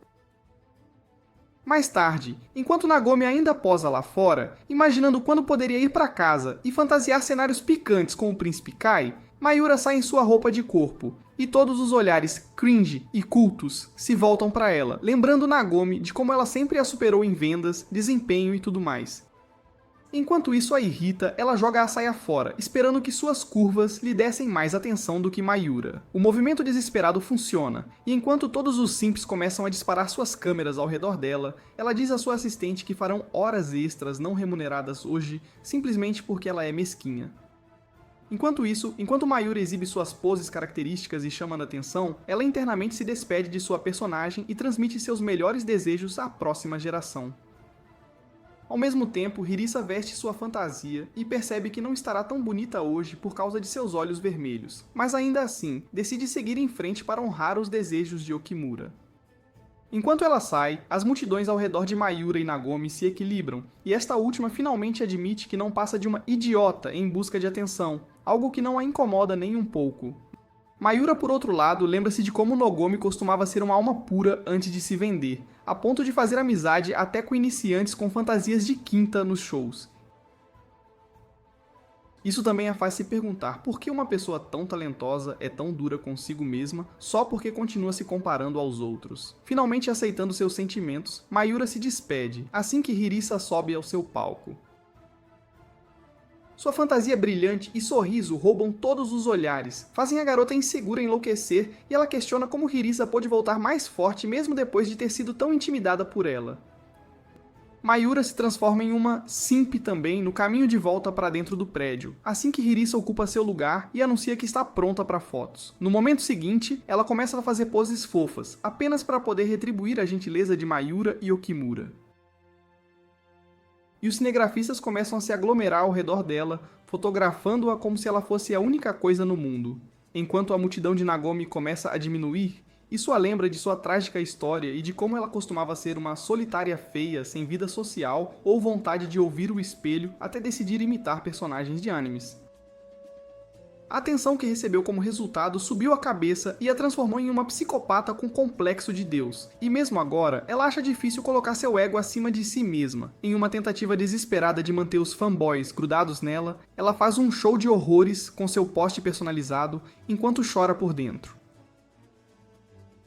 Mais tarde, enquanto Nagomi ainda posa lá fora, imaginando quando poderia ir para casa e fantasiar cenários picantes com o príncipe Kai, Mayura sai em sua roupa de corpo, e todos os olhares cringe e cultos se voltam para ela, lembrando Nagomi de como ela sempre a superou em vendas, desempenho e tudo mais. Enquanto isso a irrita, ela joga a saia fora, esperando que suas curvas lhe dessem mais atenção do que Mayura. O movimento desesperado funciona, e enquanto todos os simps começam a disparar suas câmeras ao redor dela, ela diz à sua assistente que farão horas extras não remuneradas hoje, simplesmente porque ela é mesquinha. Enquanto isso, enquanto Mayura exibe suas poses características e chama a atenção, ela internamente se despede de sua personagem e transmite seus melhores desejos à próxima geração. Ao mesmo tempo, Hirisa veste sua fantasia e percebe que não estará tão bonita hoje por causa de seus olhos vermelhos, mas ainda assim, decide seguir em frente para honrar os desejos de Okimura. Enquanto ela sai, as multidões ao redor de Mayura e Nagomi se equilibram, e esta última finalmente admite que não passa de uma idiota em busca de atenção, algo que não a incomoda nem um pouco. Mayura, por outro lado, lembra-se de como Nogomi costumava ser uma alma pura antes de se vender, a ponto de fazer amizade até com iniciantes com fantasias de quinta nos shows. Isso também a faz se perguntar por que uma pessoa tão talentosa é tão dura consigo mesma só porque continua se comparando aos outros. Finalmente aceitando seus sentimentos, Mayura se despede, assim que Hirisa sobe ao seu palco. Sua fantasia brilhante e sorriso roubam todos os olhares, fazem a garota insegura enlouquecer e ela questiona como Hirisa pôde voltar mais forte mesmo depois de ter sido tão intimidada por ela. Mayura se transforma em uma simp também no caminho de volta para dentro do prédio, assim que Hirisa ocupa seu lugar e anuncia que está pronta para fotos. No momento seguinte, ela começa a fazer poses fofas, apenas para poder retribuir a gentileza de Mayura e Okimura. E os cinegrafistas começam a se aglomerar ao redor dela, fotografando-a como se ela fosse a única coisa no mundo. Enquanto a multidão de Nagomi começa a diminuir, isso a lembra de sua trágica história e de como ela costumava ser uma solitária feia, sem vida social ou vontade de ouvir o espelho até decidir imitar personagens de animes. A atenção que recebeu como resultado subiu a cabeça e a transformou em uma psicopata com complexo de Deus. E mesmo agora, ela acha difícil colocar seu ego acima de si mesma. Em uma tentativa desesperada de manter os fanboys grudados nela, ela faz um show de horrores com seu post personalizado enquanto chora por dentro.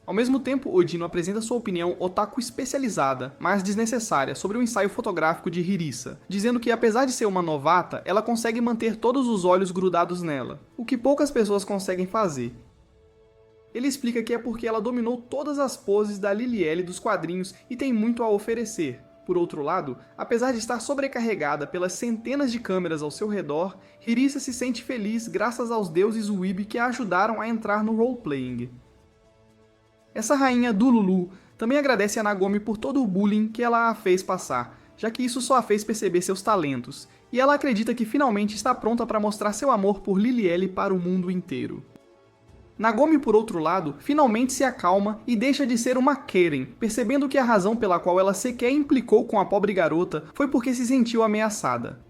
Ao mesmo tempo, Odino apresenta sua opinião otaku especializada, mas desnecessária, sobre o ensaio fotográfico de Hirisa, dizendo que apesar de ser uma novata, ela consegue manter todos os olhos grudados nela, o que poucas pessoas conseguem fazer. Ele explica que é porque ela dominou todas as poses da Lily dos quadrinhos e tem muito a oferecer. Por outro lado, apesar de estar sobrecarregada pelas centenas de câmeras ao seu redor, Hirisa se sente feliz graças aos deuses weeb que a ajudaram a entrar no roleplaying. Essa rainha do Lulu também agradece a Nagomi por todo o bullying que ela a fez passar, já que isso só a fez perceber seus talentos, e ela acredita que finalmente está pronta para mostrar seu amor por Lily para o mundo inteiro. Nagomi, por outro lado, finalmente se acalma e deixa de ser uma Karen, percebendo que a razão pela qual ela sequer implicou com a pobre garota foi porque se sentiu ameaçada.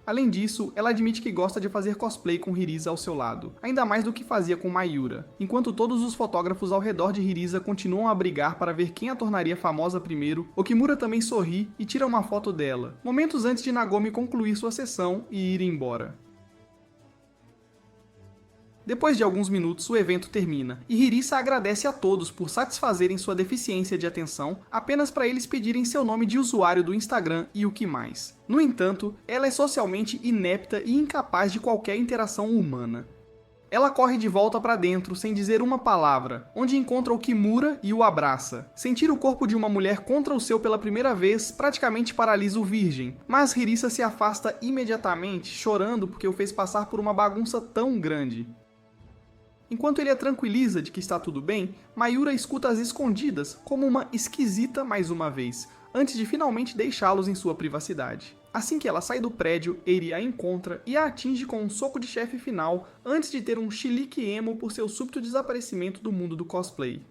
Além disso, ela admite que gosta de fazer cosplay com Hirisa ao seu lado, ainda mais do que fazia com Mayura, enquanto todos os fotógrafos ao redor de Hirisa continuam a brigar para ver quem a tornaria famosa primeiro. Okimura também sorri e tira uma foto dela, momentos antes de Nagomi concluir sua sessão e ir embora. Depois de alguns minutos, o evento termina, e Hirisa agradece a todos por satisfazerem sua deficiência de atenção apenas para eles pedirem seu nome de usuário do Instagram e o que mais. No entanto, ela é socialmente inepta e incapaz de qualquer interação humana. Ela corre de volta para dentro sem dizer uma palavra, onde encontra o Kimura e o abraça. Sentir o corpo de uma mulher contra o seu pela primeira vez praticamente paralisa o virgem, mas Hirisa se afasta imediatamente, chorando porque o fez passar por uma bagunça tão grande. Enquanto ele a tranquiliza de que está tudo bem, Mayura escuta às escondidas, como uma esquisita mais uma vez, antes de finalmente deixá-los em sua privacidade. Assim que ela sai do prédio, Eri a encontra e a atinge com um soco de chefe final, antes de ter um chilique emo por seu súbito desaparecimento do mundo do cosplay.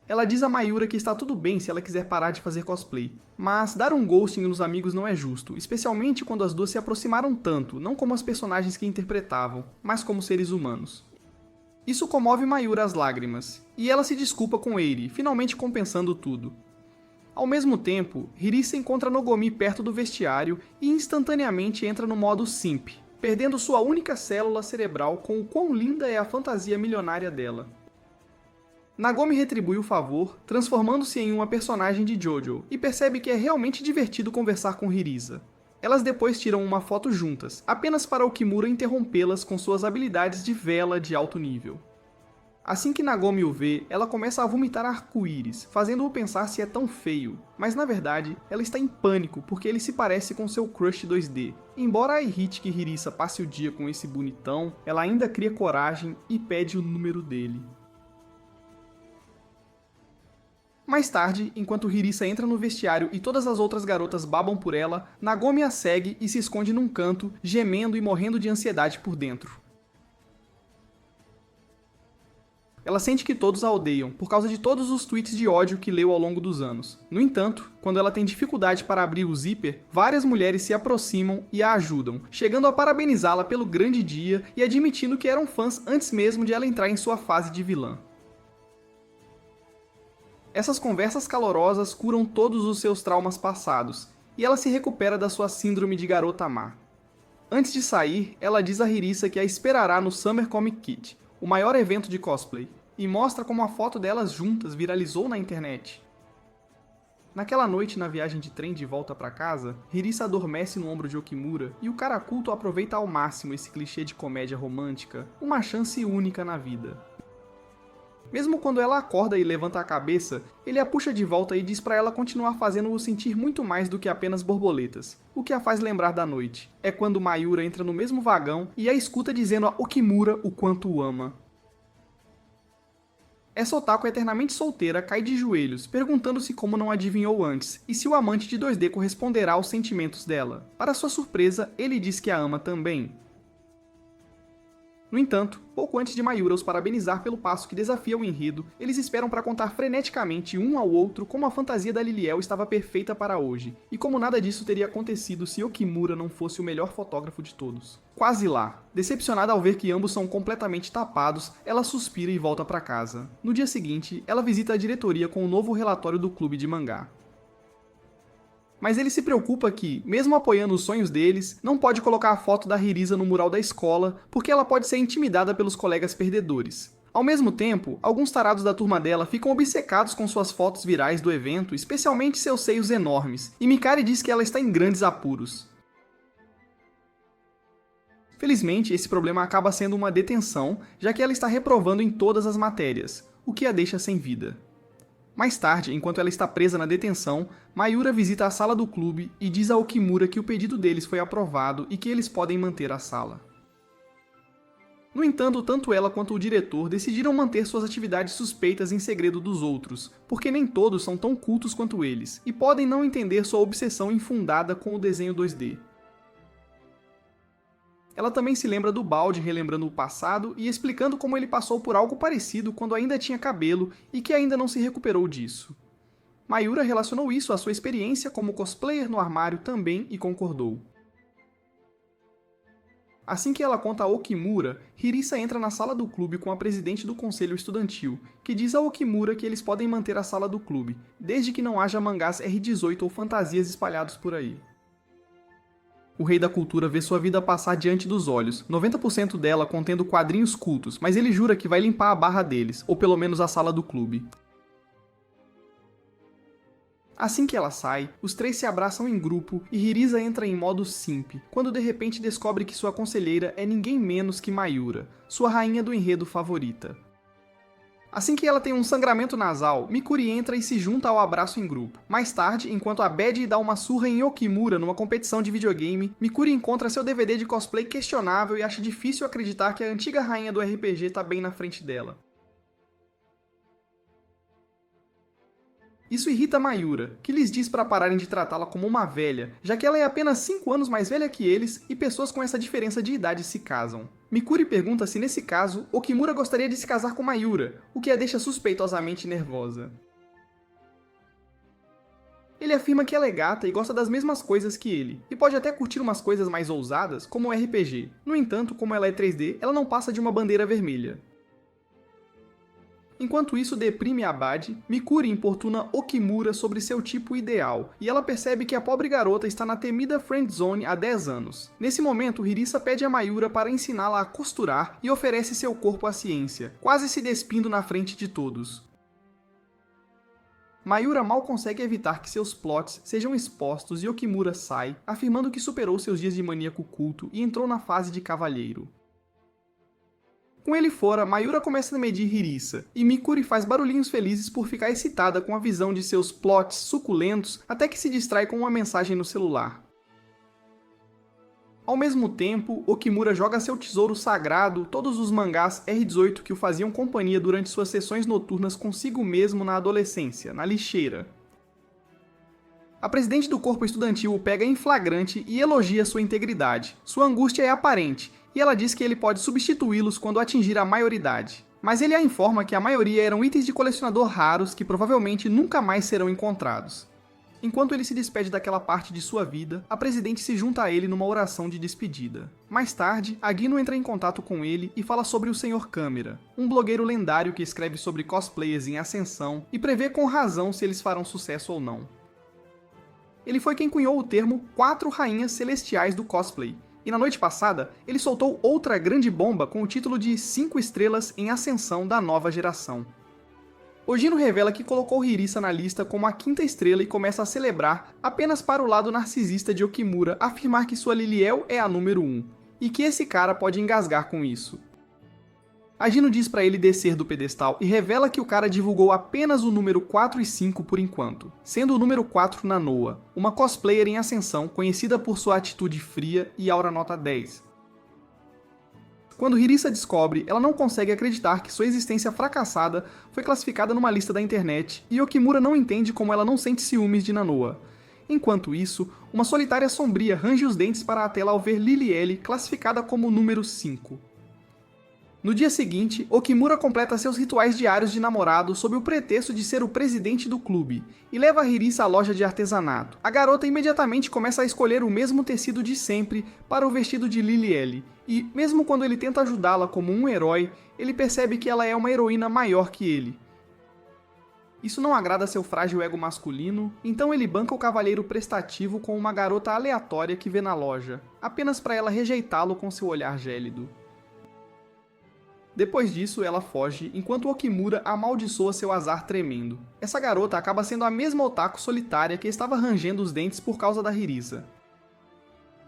Ela diz a Mayura que está tudo bem se ela quiser parar de fazer cosplay, mas dar um ghosting nos amigos não é justo, especialmente quando as duas se aproximaram tanto, não como as personagens que interpretavam, mas como seres humanos. Isso comove Mayura às lágrimas, e ela se desculpa com Eri, finalmente compensando tudo. Ao mesmo tempo, Hirisa encontra Nogomi perto do vestiário e instantaneamente entra no modo simp, perdendo sua única célula cerebral com o quão linda é a fantasia milionária dela. Nagomi retribui o favor, transformando-se em uma personagem de Jojo, e percebe que é realmente divertido conversar com Hirisa. Elas depois tiram uma foto juntas, apenas para o Kimura interrompê-las com suas habilidades de vela de alto nível. Assim que Nagomi o vê, ela começa a vomitar arco-íris, fazendo-o pensar se é tão feio, mas na verdade, ela está em pânico porque ele se parece com seu crush 2D. Embora a irrite que Hirisa passe o dia com esse bonitão, ela ainda cria coragem e pede o número dele. Mais tarde, enquanto Hirisa entra no vestiário e todas as outras garotas babam por ela, Nagomi a segue e se esconde num canto, gemendo e morrendo de ansiedade por dentro. Ela sente que todos a odeiam, por causa de todos os tweets de ódio que leu ao longo dos anos. No entanto, quando ela tem dificuldade para abrir o zíper, várias mulheres se aproximam e a ajudam, chegando a parabenizá-la pelo grande dia e admitindo que eram fãs antes mesmo de ela entrar em sua fase de vilã. Essas conversas calorosas curam todos os seus traumas passados, e ela se recupera da sua síndrome de garota má. Antes de sair, ela diz a Hirisa que a esperará no Summer Comic Kit, o maior evento de cosplay, e mostra como a foto delas juntas viralizou na internet. Naquela noite, na viagem de trem de volta para casa, Hirisa adormece no ombro de Okimura e o cara culto aproveita ao máximo esse clichê de comédia romântica, uma chance única na vida. Mesmo quando ela acorda e levanta a cabeça, ele a puxa de volta e diz para ela continuar fazendo-o sentir muito mais do que apenas borboletas, o que a faz lembrar da noite. É quando Mayura entra no mesmo vagão e a escuta dizendo a Okimura o quanto o ama. Essa otaku eternamente solteira cai de joelhos, perguntando-se como não adivinhou antes, e se o amante de 2D corresponderá aos sentimentos dela. Para sua surpresa, ele diz que a ama também. No entanto, pouco antes de Mayura os parabenizar pelo passo que desafia o enredo, eles esperam para contar freneticamente um ao outro como a fantasia da Liliel estava perfeita para hoje, e como nada disso teria acontecido se Okimura não fosse o melhor fotógrafo de todos. Quase lá. Decepcionada ao ver que ambos são completamente tapados, ela suspira e volta para casa. No dia seguinte, ela visita a diretoria com o novo relatório do clube de mangá. Mas ele se preocupa que, mesmo apoiando os sonhos deles, não pode colocar a foto da Hirisa no mural da escola, porque ela pode ser intimidada pelos colegas perdedores. Ao mesmo tempo, alguns tarados da turma dela ficam obcecados com suas fotos virais do evento, especialmente seus seios enormes, e Mikari diz que ela está em grandes apuros. Felizmente, esse problema acaba sendo uma detenção, já que ela está reprovando em todas as matérias, o que a deixa sem vida. Mais tarde, enquanto ela está presa na detenção, Mayura visita a sala do clube e diz a Okimura que o pedido deles foi aprovado e que eles podem manter a sala. No entanto, tanto ela quanto o diretor decidiram manter suas atividades suspeitas em segredo dos outros, porque nem todos são tão cultos quanto eles, e podem não entender sua obsessão infundada com o desenho 2D. Ela também se lembra do Balde relembrando o passado e explicando como ele passou por algo parecido quando ainda tinha cabelo e que ainda não se recuperou disso. Mayura relacionou isso à sua experiência como cosplayer no armário também e concordou. Assim que ela conta a Okimura, Hirisa entra na sala do clube com a presidente do conselho estudantil, que diz a Okimura que eles podem manter a sala do clube, desde que não haja mangás R18 ou fantasias espalhados por aí. O rei da cultura vê sua vida passar diante dos olhos, 90% dela contendo quadrinhos cultos, mas ele jura que vai limpar a barra deles, ou pelo menos a sala do clube. Assim que ela sai, os três se abraçam em grupo e Hirisa entra em modo simp, quando de repente descobre que sua conselheira é ninguém menos que Mayura, sua rainha do enredo favorita. Assim que ela tem um sangramento nasal, Mikuri entra e se junta ao abraço em grupo. Mais tarde, enquanto a Bad dá uma surra em Yokimura numa competição de videogame, Mikuri encontra seu DVD de cosplay questionável e acha difícil acreditar que a antiga rainha do RPG tá bem na frente dela. Isso irrita Mayura, que lhes diz para pararem de tratá-la como uma velha, já que ela é apenas 5 anos mais velha que eles e pessoas com essa diferença de idade se casam. Mikuri pergunta se nesse caso, Okimura gostaria de se casar com Mayura, o que a deixa suspeitosamente nervosa. Ele afirma que ela é gata e gosta das mesmas coisas que ele, e pode até curtir umas coisas mais ousadas, como o RPG. No entanto, como ela é 3D, ela não passa de uma bandeira vermelha. Enquanto isso deprime a Bad, Mikuri importuna Okimura sobre seu tipo ideal, e ela percebe que a pobre garota está na temida friendzone há 10 anos. Nesse momento, Hirisa pede a Mayura para ensiná-la a costurar e oferece seu corpo à ciência, quase se despindo na frente de todos. Mayura mal consegue evitar que seus plots sejam expostos e Okimura sai, afirmando que superou seus dias de maníaco culto e entrou na fase de cavalheiro. Com ele fora, Mayura começa a medir Hirisa, e Mikuri faz barulhinhos felizes por ficar excitada com a visão de seus plots suculentos até que se distrai com uma mensagem no celular. Ao mesmo tempo, Okimura joga seu tesouro sagrado, todos os mangás R18 que o faziam companhia durante suas sessões noturnas consigo mesmo na adolescência, na lixeira. A presidente do corpo estudantil o pega em flagrante e elogia sua integridade. Sua angústia é aparente, e ela diz que ele pode substituí-los quando atingir a maioridade. Mas ele a informa que a maioria eram itens de colecionador raros que provavelmente nunca mais serão encontrados. Enquanto ele se despede daquela parte de sua vida, a presidente se junta a ele numa oração de despedida. Mais tarde, Agino entra em contato com ele e fala sobre o Sr. Câmera, um blogueiro lendário que escreve sobre cosplayers em ascensão e prevê com razão se eles farão sucesso ou não. Ele foi quem cunhou o termo 4 rainhas celestiais do cosplay, e na noite passada, ele soltou outra grande bomba com o título de 5 estrelas em ascensão da nova geração. Ogino revela que colocou Hirisa na lista como a 5ª estrela e começa a celebrar apenas para o lado narcisista de Okimura afirmar que sua Liliel é a número 1, e que esse cara pode engasgar com isso. Agino diz para ele descer do pedestal e revela que o cara divulgou apenas o número 4 e 5 por enquanto, sendo o número 4 Nanoa, uma cosplayer em ascensão conhecida por sua atitude fria e aura nota 10. Quando Hirisa descobre, ela não consegue acreditar que sua existência fracassada foi classificada numa lista da internet e Okimura não entende como ela não sente ciúmes de Nanoa. Enquanto isso, uma solitária sombria range os dentes para a tela ao ver Lilielle classificada como número 5. No dia seguinte, Okimura completa seus rituais diários de namorado sob o pretexto de ser o presidente do clube, e leva Hirisa à loja de artesanato. A garota imediatamente começa a escolher o mesmo tecido de sempre para o vestido de Lilielle, e, mesmo quando ele tenta ajudá-la como um herói, ele percebe que ela é uma heroína maior que ele. Isso não agrada seu frágil ego masculino, então ele banca o cavalheiro prestativo com uma garota aleatória que vê na loja, apenas para ela rejeitá-lo com seu olhar gélido. Depois disso, ela foge, enquanto Okimura amaldiçoa seu azar tremendo. Essa garota acaba sendo a mesma otaku solitária que estava rangendo os dentes por causa da Hirisa.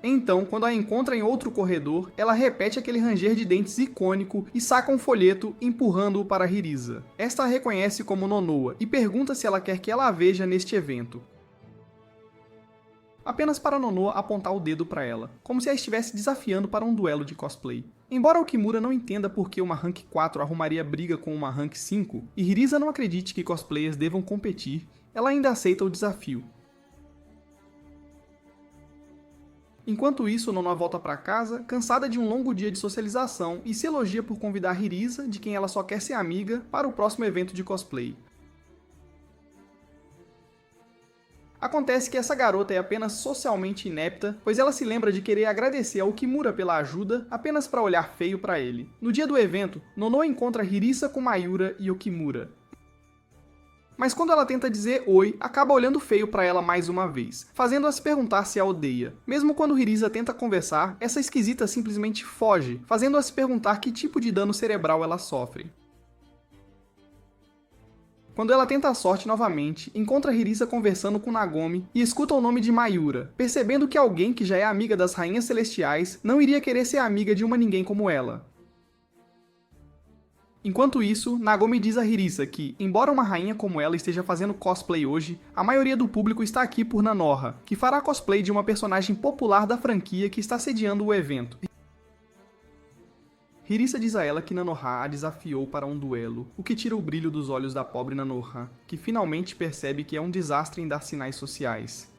Então, quando a encontra em outro corredor, ela repete aquele ranger de dentes icônico e saca um folheto, empurrando-o para Hirisa. Esta a reconhece como Nonoa e pergunta se ela quer que ela a veja neste evento. Apenas para Nonoa apontar o dedo para ela, como se a estivesse desafiando para um duelo de cosplay. Embora Okimura não entenda por que uma Rank 4 arrumaria briga com uma Rank 5, e Hirisa não acredite que cosplayers devam competir, ela ainda aceita o desafio. Enquanto isso, Nonoa volta para casa, cansada de um longo dia de socialização, e se elogia por convidar Hirisa, de quem ela só quer ser amiga, para o próximo evento de cosplay. Acontece que essa garota é apenas socialmente inepta, pois ela se lembra de querer agradecer ao Okimura pela ajuda apenas para olhar feio para ele. No dia do evento, Nonoa encontra Hirisa com Mayura e Okimura. Mas quando ela tenta dizer oi, acaba olhando feio pra ela mais uma vez, fazendo-a se perguntar se a odeia. Mesmo quando Hirisa tenta conversar, essa esquisita simplesmente foge, fazendo-a se perguntar que tipo de dano cerebral ela sofre. Quando ela tenta a sorte novamente, encontra Hirisa conversando com Nagomi e escuta o nome de Mayura, percebendo que alguém que já é amiga das Rainhas Celestiais não iria querer ser amiga de uma ninguém como ela. Enquanto isso, Nagomi diz a Hirisa que, embora uma rainha como ela esteja fazendo cosplay hoje, a maioria do público está aqui por Nanoha, que fará cosplay de uma personagem popular da franquia que está sediando o evento. Hirisa diz a ela que Nanoha a desafiou para um duelo, o que tira o brilho dos olhos da pobre Nanoha, que finalmente percebe que é um desastre em dar sinais sociais.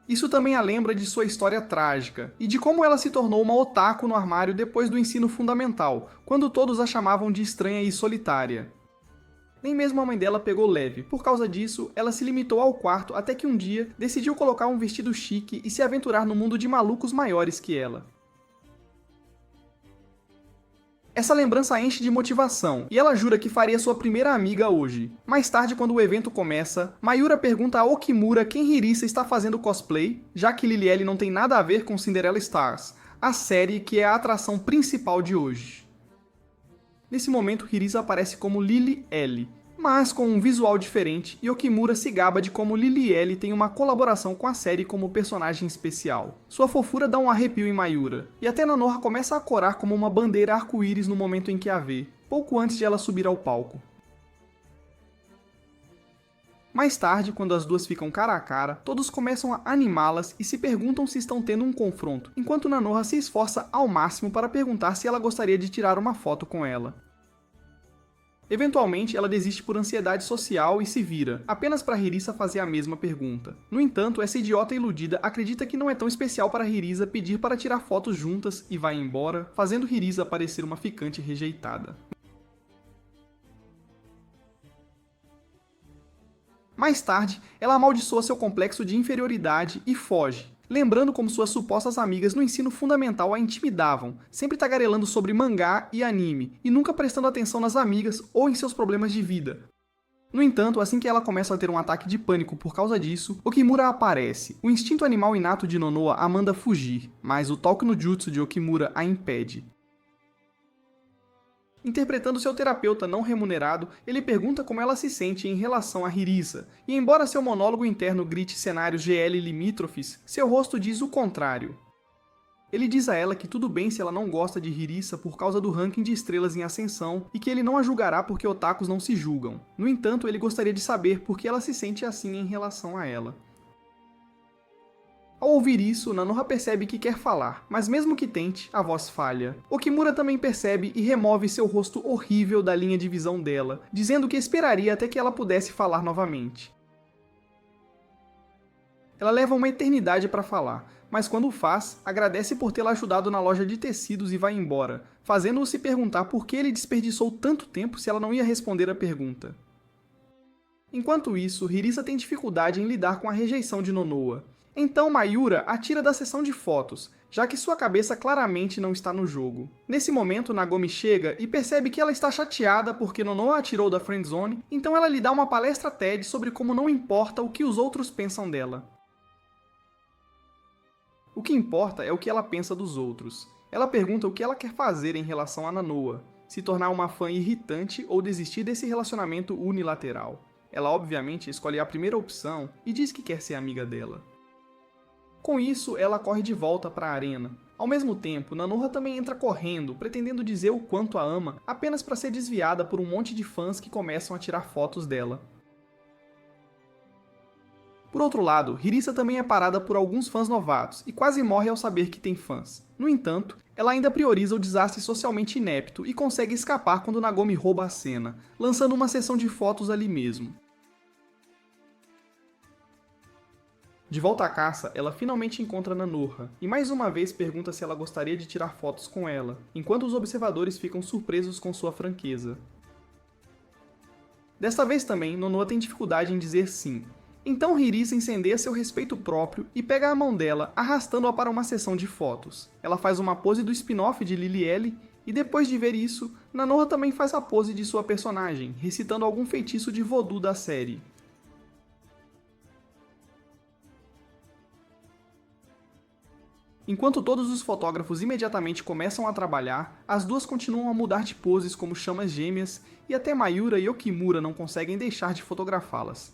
Isso também a lembra de sua história trágica, e de como ela se tornou uma otaku no armário depois do ensino fundamental, quando todos a chamavam de estranha e solitária. Nem mesmo a mãe dela pegou leve, por causa disso, ela se limitou ao quarto até que um dia decidiu colocar um vestido chique e se aventurar no mundo de malucos maiores que ela. Essa lembrança enche de motivação, e ela jura que faria sua primeira amiga hoje. Mais tarde, quando o evento começa, Mayura pergunta a Okimura quem Hirisa está fazendo cosplay, já que Lily não tem nada a ver com Cinderella Stars, a série que é a atração principal de hoje. Nesse momento, Hirisa aparece como Lily L, mas com um visual diferente, e Okimura se gaba de como Lily L tem uma colaboração com a série como personagem especial. Sua fofura dá um arrepio em Mayura, e até Nanoha começa a corar como uma bandeira arco-íris no momento em que a vê, pouco antes de ela subir ao palco. Mais tarde, quando as duas ficam cara a cara, todos começam a animá-las e se perguntam se estão tendo um confronto, enquanto Nanoha se esforça ao máximo para perguntar se ela gostaria de tirar uma foto com ela. Eventualmente, ela desiste por ansiedade social e se vira, apenas para Hirisa fazer a mesma pergunta. No entanto, essa idiota iludida acredita que não é tão especial para Hirisa pedir para tirar fotos juntas e vai embora, fazendo Hirisa parecer uma ficante rejeitada. Mais tarde, ela amaldiçoa seu complexo de inferioridade e foge, lembrando como suas supostas amigas no ensino fundamental a intimidavam, sempre tagarelando sobre mangá e anime, e nunca prestando atenção nas amigas ou em seus problemas de vida. No entanto, assim que ela começa a ter um ataque de pânico por causa disso, Okimura aparece. O instinto animal inato de Nonoa a manda fugir, mas o toque no jutsu de Okimura a impede. Interpretando seu terapeuta não remunerado, ele pergunta como ela se sente em relação a Hirisa, e embora seu monólogo interno grite cenários GL limítrofes, seu rosto diz o contrário. Ele diz a ela que tudo bem se ela não gosta de Hirisa por causa do ranking de estrelas em ascensão, e que ele não a julgará porque otakus não se julgam. No entanto, ele gostaria de saber por que ela se sente assim em relação a ela. Ao ouvir isso, Nanoha percebe que quer falar, mas mesmo que tente, a voz falha. Okimura também percebe e remove seu rosto horrível da linha de visão dela, dizendo que esperaria até que ela pudesse falar novamente. Ela leva uma eternidade para falar, mas quando o faz, agradece por tê-la ajudado na loja de tecidos e vai embora, fazendo-o se perguntar por que ele desperdiçou tanto tempo se ela não ia responder a pergunta. Enquanto isso, Hirisa tem dificuldade em lidar com a rejeição de Nonoa. Então Mayura a tira da sessão de fotos, já que sua cabeça claramente não está no jogo. Nesse momento, Nagomi chega e percebe que ela está chateada porque Nonoa a tirou da friendzone, então ela lhe dá uma palestra TED sobre como não importa o que os outros pensam dela. O que importa é o que ela pensa dos outros. Ela pergunta o que ela quer fazer em relação a Nanoa, se tornar uma fã irritante ou desistir desse relacionamento unilateral. Ela obviamente escolhe a primeira opção e diz que quer ser amiga dela. Com isso, ela corre de volta para a arena. Ao mesmo tempo, Nanoha também entra correndo, pretendendo dizer o quanto a ama, apenas para ser desviada por um monte de fãs que começam a tirar fotos dela. Por outro lado, Hirisa também é parada por alguns fãs novatos e quase morre ao saber que tem fãs. No entanto, ela ainda prioriza o desastre socialmente inepto e consegue escapar quando Nagomi rouba a cena, lançando uma sessão de fotos ali mesmo. De volta à caça, ela finalmente encontra Nanoha, e mais uma vez pergunta se ela gostaria de tirar fotos com ela, enquanto os observadores ficam surpresos com sua franqueza. Desta vez também, Nonoha tem dificuldade em dizer sim. Então Hirisa incendeia seu respeito próprio e pega a mão dela, arrastando-a para uma sessão de fotos. Ela faz uma pose do spin-off de Lily E depois de ver isso, Nanoha também faz a pose de sua personagem, recitando algum feitiço de voodoo da série. Enquanto todos os fotógrafos imediatamente começam a trabalhar, as duas continuam a mudar de poses como chamas gêmeas, e até Mayura e Okimura não conseguem deixar de fotografá-las.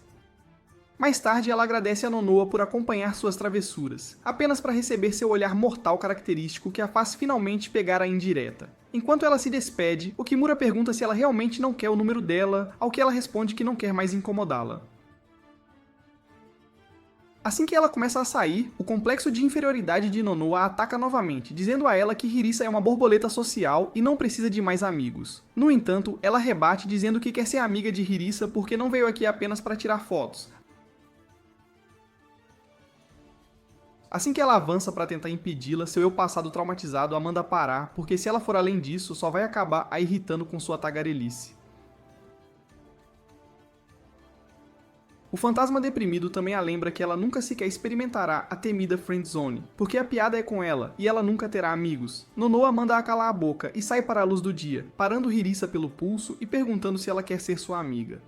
Mais tarde, ela agradece a Nonoha por acompanhar suas travessuras, apenas para receber seu olhar mortal característico que a faz finalmente pegar a indireta. Enquanto ela se despede, Okimura pergunta se ela realmente não quer o número dela, ao que ela responde que não quer mais incomodá-la. Assim que ela começa a sair, o complexo de inferioridade de Nonoha a ataca novamente, dizendo a ela que Hirisa é uma borboleta social e não precisa de mais amigos. No entanto, ela rebate dizendo que quer ser amiga de Hirisa porque não veio aqui apenas para tirar fotos. Assim que ela avança para tentar impedi-la, seu eu passado traumatizado a manda parar, porque se ela for além disso, só vai acabar a irritando com sua tagarelice. O fantasma deprimido também a lembra que ela nunca sequer experimentará a temida friendzone, porque a piada é com ela e ela nunca terá amigos. Nonoha manda a calar a boca e sai para a luz do dia, parando Hirisa pelo pulso e perguntando se ela quer ser sua amiga.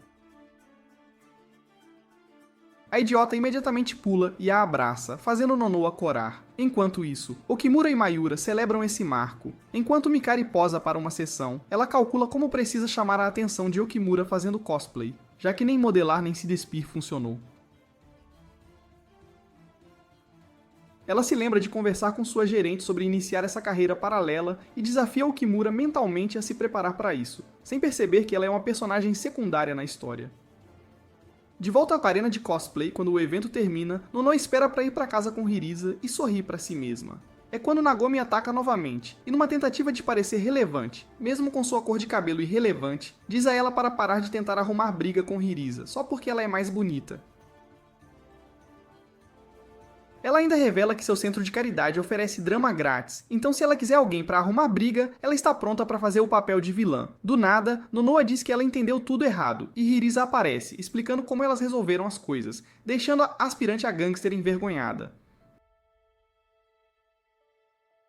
A idiota imediatamente pula e a abraça, fazendo Nonoha corar. Enquanto isso, Okimura e Mayura celebram esse marco. Enquanto Mikari posa para uma sessão, ela calcula como precisa chamar a atenção de Okimura fazendo cosplay, já que nem modelar nem se despir funcionou. Ela se lembra de conversar com sua gerente sobre iniciar essa carreira paralela e desafia Okimura mentalmente a se preparar para isso, sem perceber que ela é uma personagem secundária na história. De volta à arena de cosplay, quando o evento termina, Nonoha espera para ir para casa com Hirisa e sorrir para si mesma. É quando Nagomi ataca novamente, e numa tentativa de parecer relevante, mesmo com sua cor de cabelo irrelevante, diz a ela para parar de tentar arrumar briga com Hirisa, só porque ela é mais bonita. Ela ainda revela que seu centro de caridade oferece drama grátis, então se ela quiser alguém para arrumar briga, ela está pronta para fazer o papel de vilã. Do nada, Nonoha diz que ela entendeu tudo errado, e Hirisa aparece, explicando como elas resolveram as coisas, deixando a aspirante a gangster envergonhada.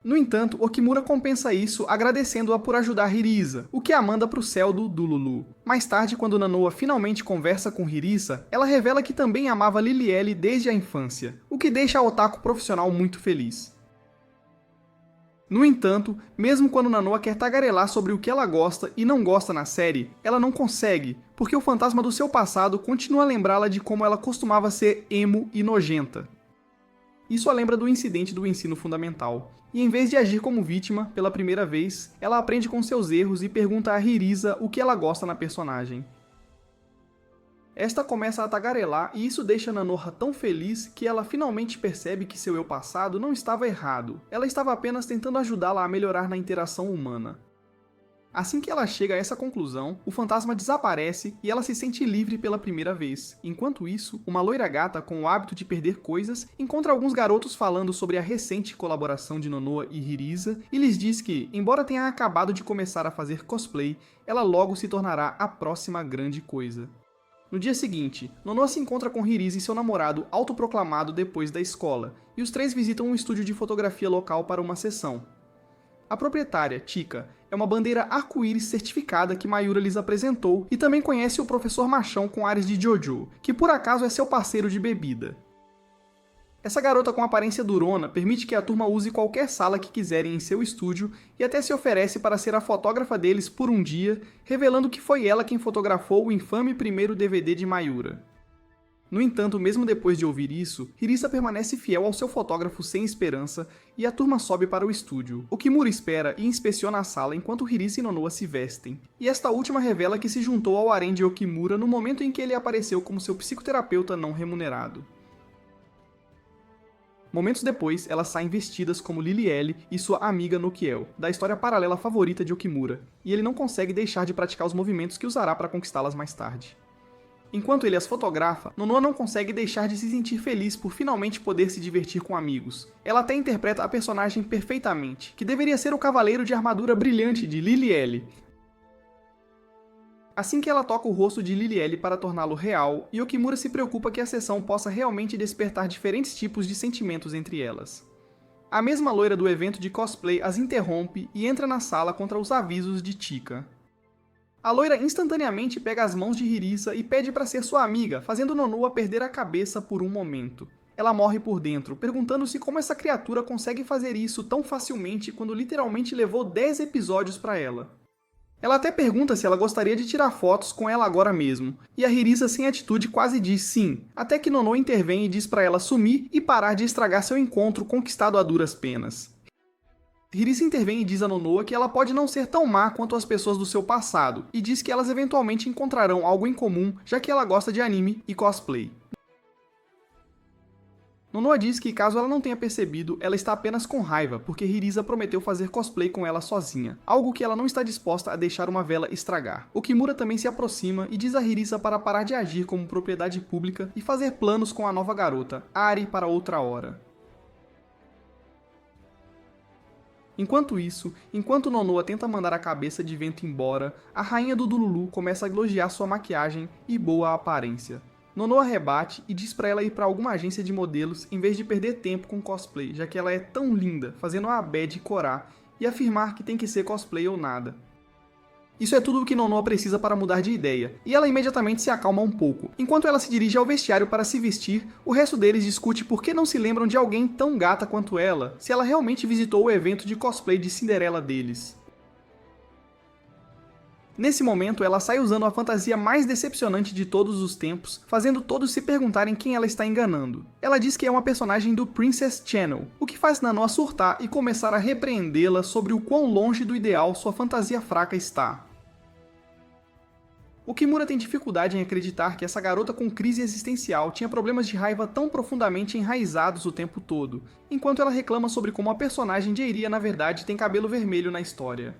No entanto, Okimura compensa isso agradecendo-a por ajudar Hirisa, o que a manda para o céu do Dululu. Mais tarde, quando Nonoha finalmente conversa com Hirisa, ela revela que também amava Lilielle desde a infância, o que deixa a otaku profissional muito feliz. No entanto, mesmo quando Nonoha quer tagarelar sobre o que ela gosta e não gosta na série, ela não consegue, porque o fantasma do seu passado continua a lembrá-la de como ela costumava ser emo e nojenta. Isso a lembra do incidente do ensino fundamental, e em vez de agir como vítima, pela primeira vez, ela aprende com seus erros e pergunta a Hirisa o que ela gosta na personagem. Esta começa a tagarelar e isso deixa Nonoha tão feliz que ela finalmente percebe que seu eu passado não estava errado, ela estava apenas tentando ajudá-la a melhorar na interação humana. Assim que ela chega a essa conclusão, o fantasma desaparece e ela se sente livre pela primeira vez. Enquanto isso, uma loira gata com o hábito de perder coisas encontra alguns garotos falando sobre a recente colaboração de Nonoha e Hirisa e lhes diz que, embora tenha acabado de começar a fazer cosplay, ela logo se tornará a próxima grande coisa. No dia seguinte, Nonoha se encontra com Hirisa e seu namorado autoproclamado depois da escola, e os três visitam um estúdio de fotografia local para uma sessão. A proprietária, Chika, é uma bandeira arco-íris certificada que Mayura lhes apresentou e também conhece o professor machão com ares de Jojo, que por acaso é seu parceiro de bebida. Essa garota com aparência durona permite que a turma use qualquer sala que quiserem em seu estúdio e até se oferece para ser a fotógrafa deles por um dia, revelando que foi ela quem fotografou o infame primeiro DVD de Mayura. No entanto, mesmo depois de ouvir isso, Hirisa permanece fiel ao seu fotógrafo sem esperança e a turma sobe para o estúdio. Okimura espera e inspeciona a sala enquanto Hirisa e Nonoha se vestem. E esta última revela que se juntou ao harém de Okimura no momento em que ele apareceu como seu psicoterapeuta não remunerado. Momentos depois, elas saem vestidas como Lilielle e sua amiga Nokiel, da história paralela favorita de Okimura, e ele não consegue deixar de praticar os movimentos que usará para conquistá-las mais tarde. Enquanto ele as fotografa, Nonoha não consegue deixar de se sentir feliz por finalmente poder se divertir com amigos. Ela até interpreta a personagem perfeitamente, que deveria ser o cavaleiro de armadura brilhante de Lilielle. Assim que ela toca o rosto de Lilielle para torná-lo real, Okimura se preocupa que a sessão possa realmente despertar diferentes tipos de sentimentos entre elas. A mesma loira do evento de cosplay as interrompe e entra na sala contra os avisos de Chika. A loira instantaneamente pega as mãos de Hirisa e pede para ser sua amiga, fazendo Nonoa perder a cabeça por um momento. Ela morre por dentro, perguntando-se como essa criatura consegue fazer isso tão facilmente quando literalmente levou 10 episódios para ela. Ela até pergunta se ela gostaria de tirar fotos com ela agora mesmo, e a Hirisa sem atitude quase diz sim, até que Nonoa intervém e diz para ela sumir e parar de estragar seu encontro conquistado a duras penas. Hirisa intervém e diz a Nonoa que ela pode não ser tão má quanto as pessoas do seu passado, e diz que elas eventualmente encontrarão algo em comum, já que ela gosta de anime e cosplay. Nonoa diz que, caso ela não tenha percebido, ela está apenas com raiva, porque Hirisa prometeu fazer cosplay com ela sozinha, algo que ela não está disposta a deixar uma vela estragar. Okimura também se aproxima e diz a Hirisa para parar de agir como propriedade pública e fazer planos com a nova garota, Ari, para outra hora. Enquanto isso, enquanto Nonoa tenta mandar a cabeça de vento embora, a rainha do Dululu começa a elogiar sua maquiagem e boa aparência. Nonoa rebate e diz pra ela ir pra alguma agência de modelos em vez de perder tempo com cosplay, já que ela é tão linda, fazendo a Abed corar e afirmar que tem que ser cosplay ou nada. Isso é tudo o que Nonoa precisa para mudar de ideia, e ela imediatamente se acalma um pouco. Enquanto ela se dirige ao vestiário para se vestir, o resto deles discute por que não se lembram de alguém tão gata quanto ela, se ela realmente visitou o evento de cosplay de Cinderela deles. Nesse momento, ela sai usando a fantasia mais decepcionante de todos os tempos, fazendo todos se perguntarem quem ela está enganando. Ela diz que é uma personagem do Princess Channel, o que faz Nonoa surtar e começar a repreendê-la sobre o quão longe do ideal sua fantasia fraca está. Okimura tem dificuldade em acreditar que essa garota com crise existencial tinha problemas de raiva tão profundamente enraizados o tempo todo, enquanto ela reclama sobre como a personagem de Eiria na verdade tem cabelo vermelho na história.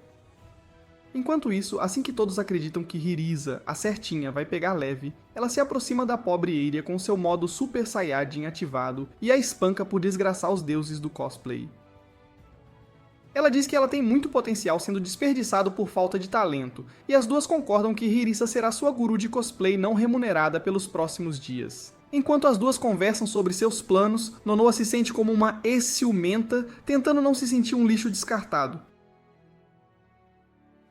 Enquanto isso, assim que todos acreditam que Hirisa, a certinha, vai pegar leve, ela se aproxima da pobre Eiria com seu modo Super Saiyajin ativado e a espanca por desgraçar os deuses do cosplay. Ela diz que ela tem muito potencial sendo desperdiçado por falta de talento, e as duas concordam que Hirisa será sua guru de cosplay não remunerada pelos próximos dias. Enquanto as duas conversam sobre seus planos, Nonoa se sente como uma ex-ciumenta, tentando não se sentir um lixo descartado.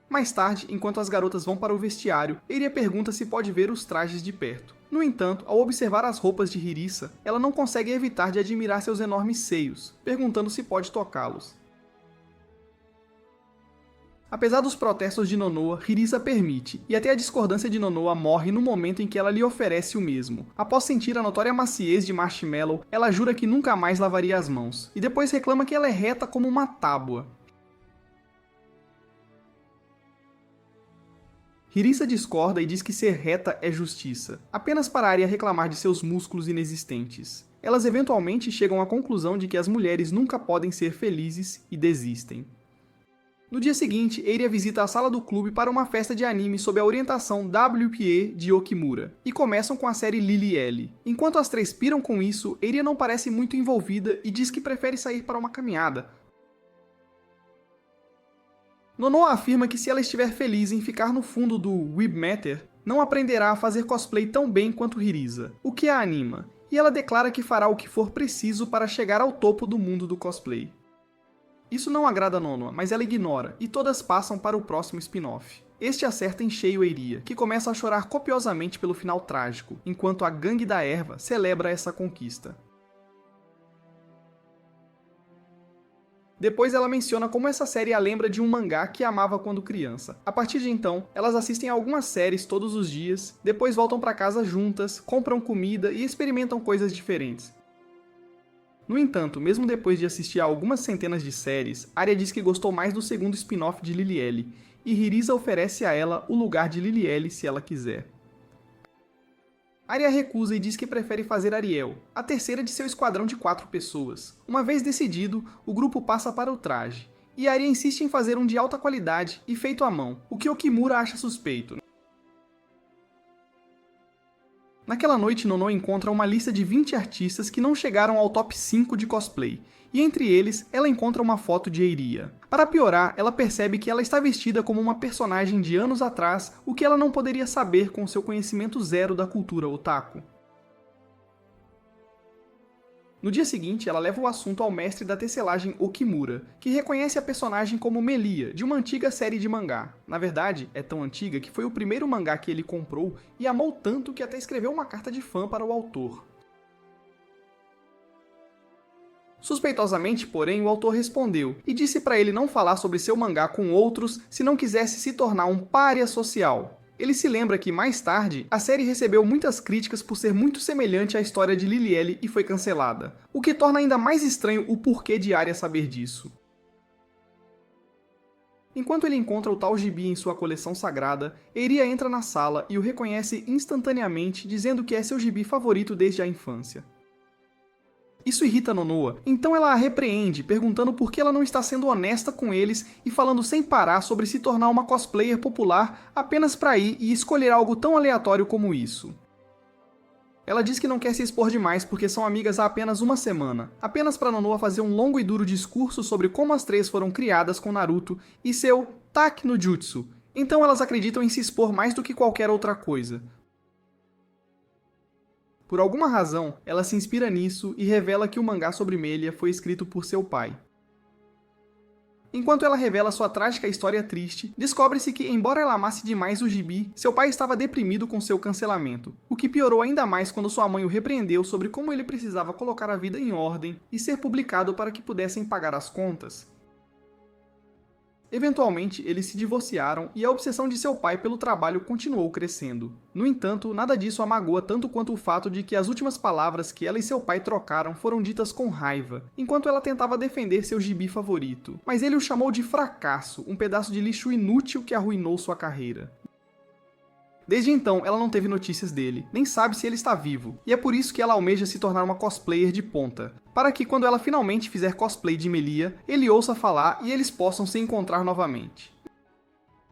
Mais tarde, enquanto as garotas vão para o vestiário, Eiria pergunta se pode ver os trajes de perto. No entanto, ao observar as roupas de Hirisa, ela não consegue evitar de admirar seus enormes seios, perguntando se pode tocá-los. Apesar dos protestos de Nonoa, Hirisa permite, e até a discordância de Nonoa morre no momento em que ela lhe oferece o mesmo. Após sentir a notória maciez de Marshmallow, ela jura que nunca mais lavaria as mãos, e depois reclama que ela é reta como uma tábua. Hirisa discorda e diz que ser reta é justiça, apenas para Arya reclamar de seus músculos inexistentes. Elas eventualmente chegam à conclusão de que as mulheres nunca podem ser felizes e desistem. No dia seguinte, Eiria visita a sala do clube para uma festa de anime sob a orientação WPA de Okimura, e começam com a série Lily Ellie. Enquanto as três piram com isso, Eiria não parece muito envolvida e diz que prefere sair para uma caminhada. Nonoa afirma que se ela estiver feliz em ficar no fundo do Weeb Matter, não aprenderá a fazer cosplay tão bem quanto Hirisa, o que a anima, e ela declara que fará o que for preciso para chegar ao topo do mundo do cosplay. Isso não agrada a Nonoa, mas ela ignora, e todas passam para o próximo spin-off. Este acerta em cheio Eiria, que começa a chorar copiosamente pelo final trágico, enquanto a gangue da erva celebra essa conquista. Depois ela menciona como essa série a lembra de um mangá que amava quando criança. A partir de então, elas assistem a algumas séries todos os dias, depois voltam para casa juntas, compram comida e experimentam coisas diferentes. No entanto, mesmo depois de assistir a algumas centenas de séries, Arya diz que gostou mais do segundo spin-off de Lily Ellie, e Hirisa oferece a ela o lugar de Lily Ellie se ela quiser. Arya recusa e diz que prefere fazer Ariel, a terceira de seu esquadrão de 4 pessoas. Uma vez decidido, o grupo passa para o traje, e Arya insiste em fazer um de alta qualidade e feito à mão, o que Okimura acha suspeito. Naquela noite, Nonoa encontra uma lista de 20 artistas que não chegaram ao top 5 de cosplay, e entre eles, ela encontra uma foto de Eiria. Para piorar, ela percebe que ela está vestida como uma personagem de anos atrás, o que ela não poderia saber com seu conhecimento zero da cultura otaku. No dia seguinte, ela leva o assunto ao mestre da tecelagem Okimura, que reconhece a personagem como Melia, de uma antiga série de mangá. Na verdade, é tão antiga que foi o primeiro mangá que ele comprou e amou tanto que até escreveu uma carta de fã para o autor. Suspeitosamente, porém, o autor respondeu e disse para ele não falar sobre seu mangá com outros se não quisesse se tornar um pária social. Ele se lembra que, mais tarde, a série recebeu muitas críticas por ser muito semelhante à história de Lilielle e foi cancelada, o que torna ainda mais estranho o porquê de Arya saber disso. Enquanto ele encontra o tal gibi em sua coleção sagrada, Eiria entra na sala e o reconhece instantaneamente, dizendo que é seu gibi favorito desde a infância. Isso irrita Nonoa, então ela a repreende, perguntando por que ela não está sendo honesta com eles e falando sem parar sobre se tornar uma cosplayer popular apenas para ir e escolher algo tão aleatório como isso. Ela diz que não quer se expor demais porque são amigas há apenas uma semana, apenas para Nonoa fazer um longo e duro discurso sobre como as três foram criadas com Naruto e seu tak no jutsu, então elas acreditam em se expor mais do que qualquer outra coisa. Por alguma razão, ela se inspira nisso e revela que o mangá sobre Melia foi escrito por seu pai. Enquanto ela revela sua trágica história triste, descobre-se que, embora ela amasse demais o gibi, seu pai estava deprimido com seu cancelamento, o que piorou ainda mais quando sua mãe o repreendeu sobre como ele precisava colocar a vida em ordem e ser publicado para que pudessem pagar as contas. Eventualmente, eles se divorciaram e a obsessão de seu pai pelo trabalho continuou crescendo. No entanto, nada disso a magoa tanto quanto o fato de que as últimas palavras que ela e seu pai trocaram foram ditas com raiva, enquanto ela tentava defender seu gibi favorito. Mas ele o chamou de fracasso, um pedaço de lixo inútil que arruinou sua carreira. Desde então, ela não teve notícias dele, nem sabe se ele está vivo, e é por isso que ela almeja se tornar uma cosplayer de ponta, para que quando ela finalmente fizer cosplay de Melia, ele ouça falar e eles possam se encontrar novamente.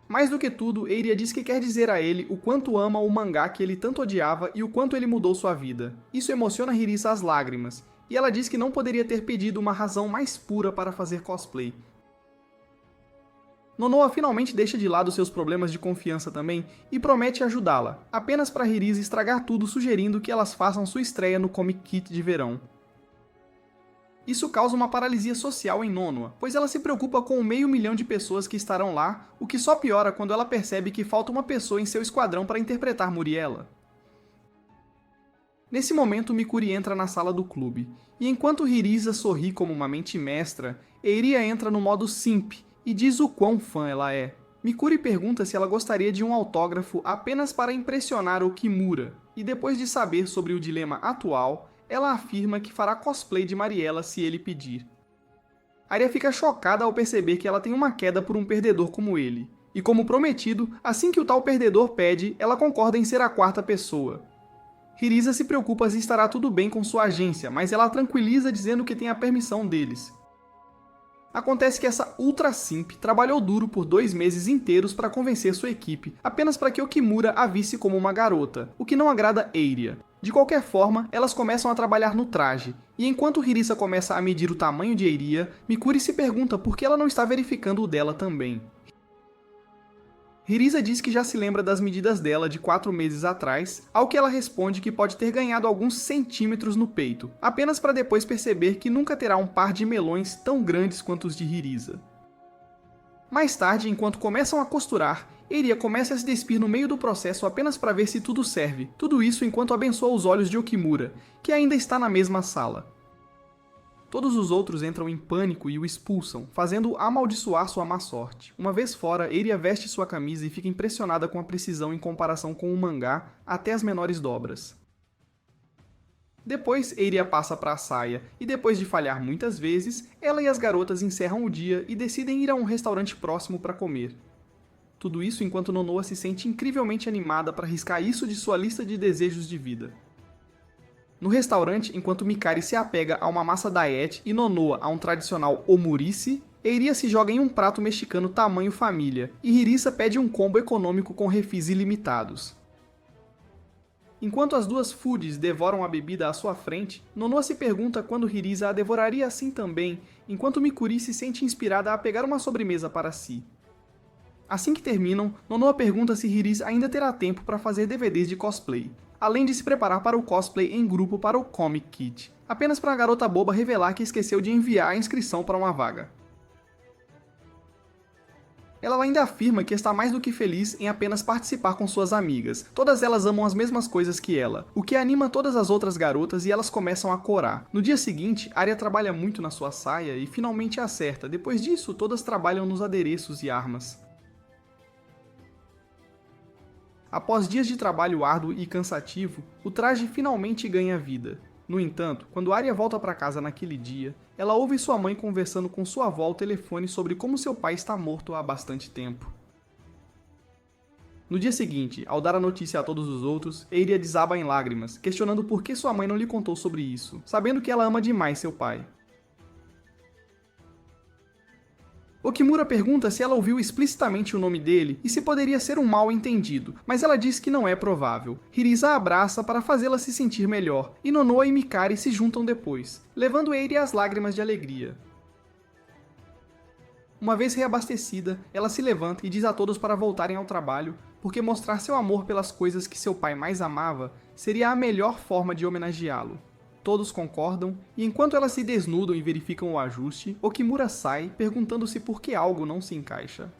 Mais do que tudo, Eiria diz que quer dizer a ele o quanto ama o mangá que ele tanto odiava e o quanto ele mudou sua vida. Isso emociona Hirisa às lágrimas, e ela diz que não poderia ter pedido uma razão mais pura para fazer cosplay. Nonoa finalmente deixa de lado seus problemas de confiança também e promete ajudá-la, apenas para Hirisa estragar tudo sugerindo que elas façam sua estreia no Comic Kit de verão. Isso causa uma paralisia social em Nonoa, pois ela se preocupa com o 500 mil de pessoas que estarão lá, o que só piora quando ela percebe que falta uma pessoa em seu esquadrão para interpretar Muriela. Nesse momento, Mikuri entra na sala do clube, e enquanto Hirisa sorri como uma mente mestra, Eiria entra no modo simp, e diz o quão fã ela é. Mikuri pergunta se ela gostaria de um autógrafo apenas para impressionar Okimura, e depois de saber sobre o dilema atual, ela afirma que fará cosplay de Mariela se ele pedir. Arya fica chocada ao perceber que ela tem uma queda por um perdedor como ele, e como prometido, assim que o tal perdedor pede, ela concorda em ser a quarta pessoa. Hirisa se preocupa se estará tudo bem com sua agência, mas ela a tranquiliza dizendo que tem a permissão deles. Acontece que essa Ultra Simp trabalhou duro por 2 meses inteiros para convencer sua equipe, apenas para que Okimura a visse como uma garota, o que não agrada Eiria. De qualquer forma, elas começam a trabalhar no traje, e enquanto Hirisa começa a medir o tamanho de Eiria, Mikuri se pergunta por que ela não está verificando o dela também. Hirisa diz que já se lembra das medidas dela de 4 meses atrás, ao que ela responde que pode ter ganhado alguns centímetros no peito, apenas para depois perceber que nunca terá um par de melões tão grandes quanto os de Hirisa. Mais tarde, enquanto começam a costurar, Eiria começa a se despir no meio do processo apenas para ver se tudo serve, tudo isso enquanto abençoa os olhos de Okimura, que ainda está na mesma sala. Todos os outros entram em pânico e o expulsam, fazendo-o amaldiçoar sua má sorte. Uma vez fora, Eiria veste sua camisa e fica impressionada com a precisão em comparação com o mangá, até as menores dobras. Depois, Eiria passa para a saia, e depois de falhar muitas vezes, ela e as garotas encerram o dia e decidem ir a um restaurante próximo para comer. Tudo isso enquanto Nonoa se sente incrivelmente animada para riscar isso de sua lista de desejos de vida. No restaurante, enquanto Mikari se apega a uma massa diet e Nonoa a um tradicional omurice, Eiria se joga em um prato mexicano tamanho família, e Hirisa pede um combo econômico com refis ilimitados. Enquanto as duas foodies devoram a bebida à sua frente, Nonoa se pergunta quando Hirisa a devoraria assim também, enquanto Mikuri se sente inspirada a pegar uma sobremesa para si. Assim que terminam, Nonoa pergunta se Hirisa ainda terá tempo para fazer DVDs de cosplay. além de se preparar para o cosplay em grupo para o Comic Kit, apenas para a garota boba revelar que esqueceu de enviar a inscrição para uma vaga. Ela ainda afirma que está mais do que feliz em apenas participar com suas amigas. Todas elas amam as mesmas coisas que ela, o que anima todas as outras garotas e elas começam a corar. No dia seguinte, Arya trabalha muito na sua saia e finalmente acerta. Depois disso, todas trabalham nos adereços e armas. Após dias de trabalho árduo e cansativo, o traje finalmente ganha vida. No entanto, quando Arya volta para casa naquele dia, ela ouve sua mãe conversando com sua avó ao telefone sobre como seu pai está morto há bastante tempo. No dia seguinte, ao dar a notícia a todos os outros, Arya desaba em lágrimas, questionando por que sua mãe não lhe contou sobre isso, sabendo que ela ama demais seu pai. Okimura pergunta se ela ouviu explicitamente o nome dele e se poderia ser um mal-entendido, mas ela diz que não é provável. Hirisa a abraça para fazê-la se sentir melhor, e Nonoa e Mikari se juntam depois, levando Eiri às lágrimas de alegria. Uma vez reabastecida, ela se levanta e diz a todos para voltarem ao trabalho, porque mostrar seu amor pelas coisas que seu pai mais amava seria a melhor forma de homenageá-lo. Todos concordam, e enquanto elas se desnudam e verificam o ajuste, Okimura sai, perguntando-se por que algo não se encaixa.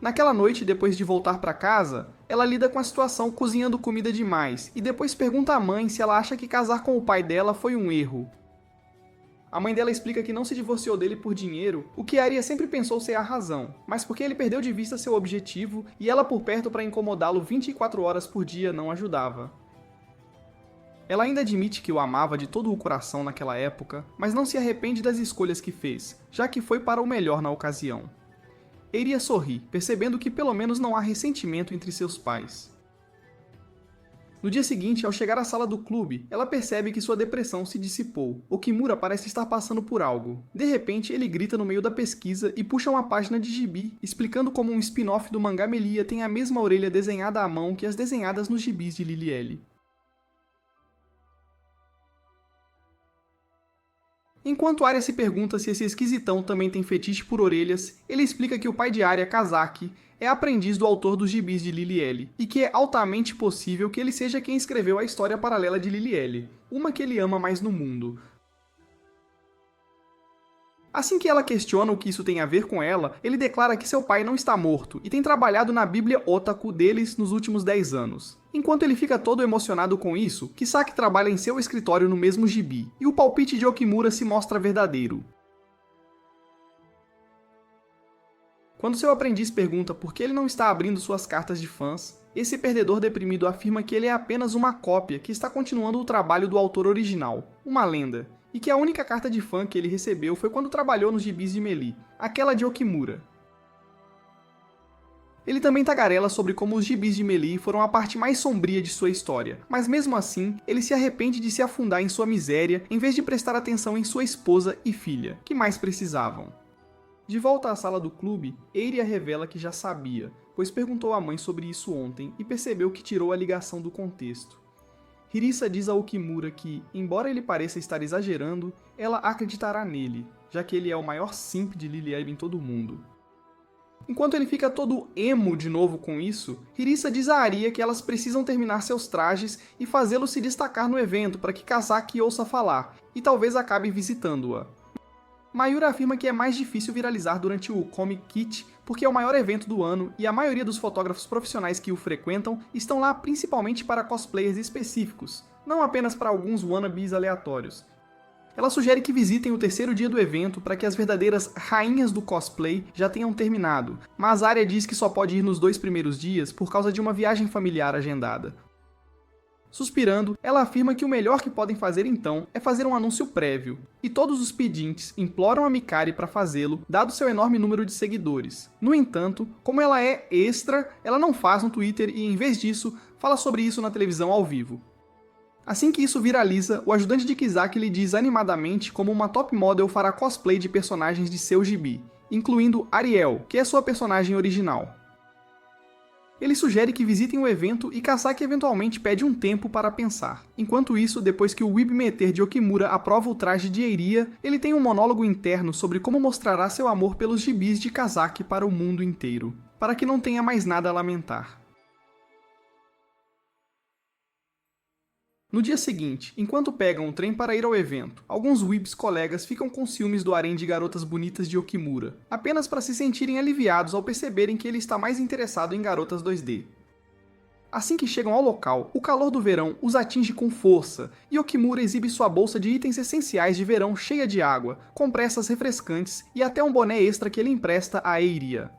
Naquela noite, depois de voltar para casa, ela lida com a situação cozinhando comida demais, e depois pergunta à mãe se ela acha que casar com o pai dela foi um erro. A mãe dela explica que não se divorciou dele por dinheiro, o que Arya sempre pensou ser a razão, mas porque ele perdeu de vista seu objetivo e ela por perto para incomodá-lo 24 horas por dia não ajudava. Ela ainda admite que o amava de todo o coração naquela época, mas não se arrepende das escolhas que fez, já que foi para o melhor na ocasião. Eria sorri, percebendo que pelo menos não há ressentimento entre seus pais. No dia seguinte, ao chegar à sala do clube, ela percebe que sua depressão se dissipou. Okimura parece estar passando por algo. De repente, ele grita no meio da pesquisa e puxa uma página de gibi, explicando como um spin-off do mangá Melia tem a mesma orelha desenhada à mão que as desenhadas nos gibis de Lily. Enquanto Arya se pergunta se esse esquisitão também tem fetiche por orelhas, ele explica que o pai de Arya, Kazaki, é aprendiz do autor dos gibis de Lily, e que é altamente possível que ele seja quem escreveu a história paralela de Lily, uma que ele ama mais no mundo. Assim que ela questiona o que isso tem a ver com ela, ele declara que seu pai não está morto e tem trabalhado na Bíblia Otaku deles nos últimos 10 anos. Enquanto ele fica todo emocionado com isso, Kisaki trabalha em seu escritório no mesmo gibi, e o palpite de Okimura se mostra verdadeiro. Quando seu aprendiz pergunta por que ele não está abrindo suas cartas de fãs, esse perdedor deprimido afirma que ele é apenas uma cópia que está continuando o trabalho do autor original, uma lenda, e que a única carta de fã que ele recebeu foi quando trabalhou nos gibis de Melee, aquela de Okimura. Ele também tagarela sobre como os gibis de Melee foram a parte mais sombria de sua história, mas mesmo assim, ele se arrepende de se afundar em sua miséria em vez de prestar atenção em sua esposa e filha, que mais precisavam. De volta à sala do clube, Eiri revela que já sabia, pois perguntou à mãe sobre isso ontem e percebeu que tirou a ligação do contexto. Hirisa diz a Okimura que, embora ele pareça estar exagerando, ela acreditará nele, já que ele é o maior simp de Lily em todo o mundo. Enquanto ele fica todo emo de novo com isso, Hirisa diz a Arya que elas precisam terminar seus trajes e fazê-lo se destacar no evento para que Kazaki ouça falar, e talvez acabe visitando-a. Mayura afirma que é mais difícil viralizar durante o Comic Kit porque é o maior evento do ano e a maioria dos fotógrafos profissionais que o frequentam estão lá principalmente para cosplayers específicos, não apenas para alguns wannabes aleatórios. Ela sugere que visitem o terceiro dia do evento para que as verdadeiras rainhas do cosplay já tenham terminado, mas Arya diz que só pode ir nos 2 primeiros dias por causa de uma viagem familiar agendada. Suspirando, ela afirma que o melhor que podem fazer então é fazer um anúncio prévio, e todos os pedintes imploram a Mikari para fazê-lo, dado seu enorme número de seguidores. No entanto, como ela é extra, ela não faz no Twitter e, em vez disso, fala sobre isso na televisão ao vivo. Assim que isso viraliza, o ajudante de Kisaki lhe diz animadamente como uma top model fará cosplay de personagens de seu gibi, incluindo Ariel, que é sua personagem original. Ele sugere que visitem o evento e Kasaki eventualmente pede um tempo para pensar. Enquanto isso, depois que o Webmeter de Okimura aprova o traje de Eiria, ele tem um monólogo interno sobre como mostrará seu amor pelos gibis de Kasaki para o mundo inteiro, para que não tenha mais nada a lamentar. No dia seguinte, enquanto pegam o trem para ir ao evento, alguns weebs colegas ficam com ciúmes do harém de garotas bonitas de Okimura, apenas para se sentirem aliviados ao perceberem que ele está mais interessado em garotas 2D. Assim que chegam ao local, o calor do verão os atinge com força, e Okimura exibe sua bolsa de itens essenciais de verão cheia de água, compressas refrescantes e até um boné extra que ele empresta a Eiria.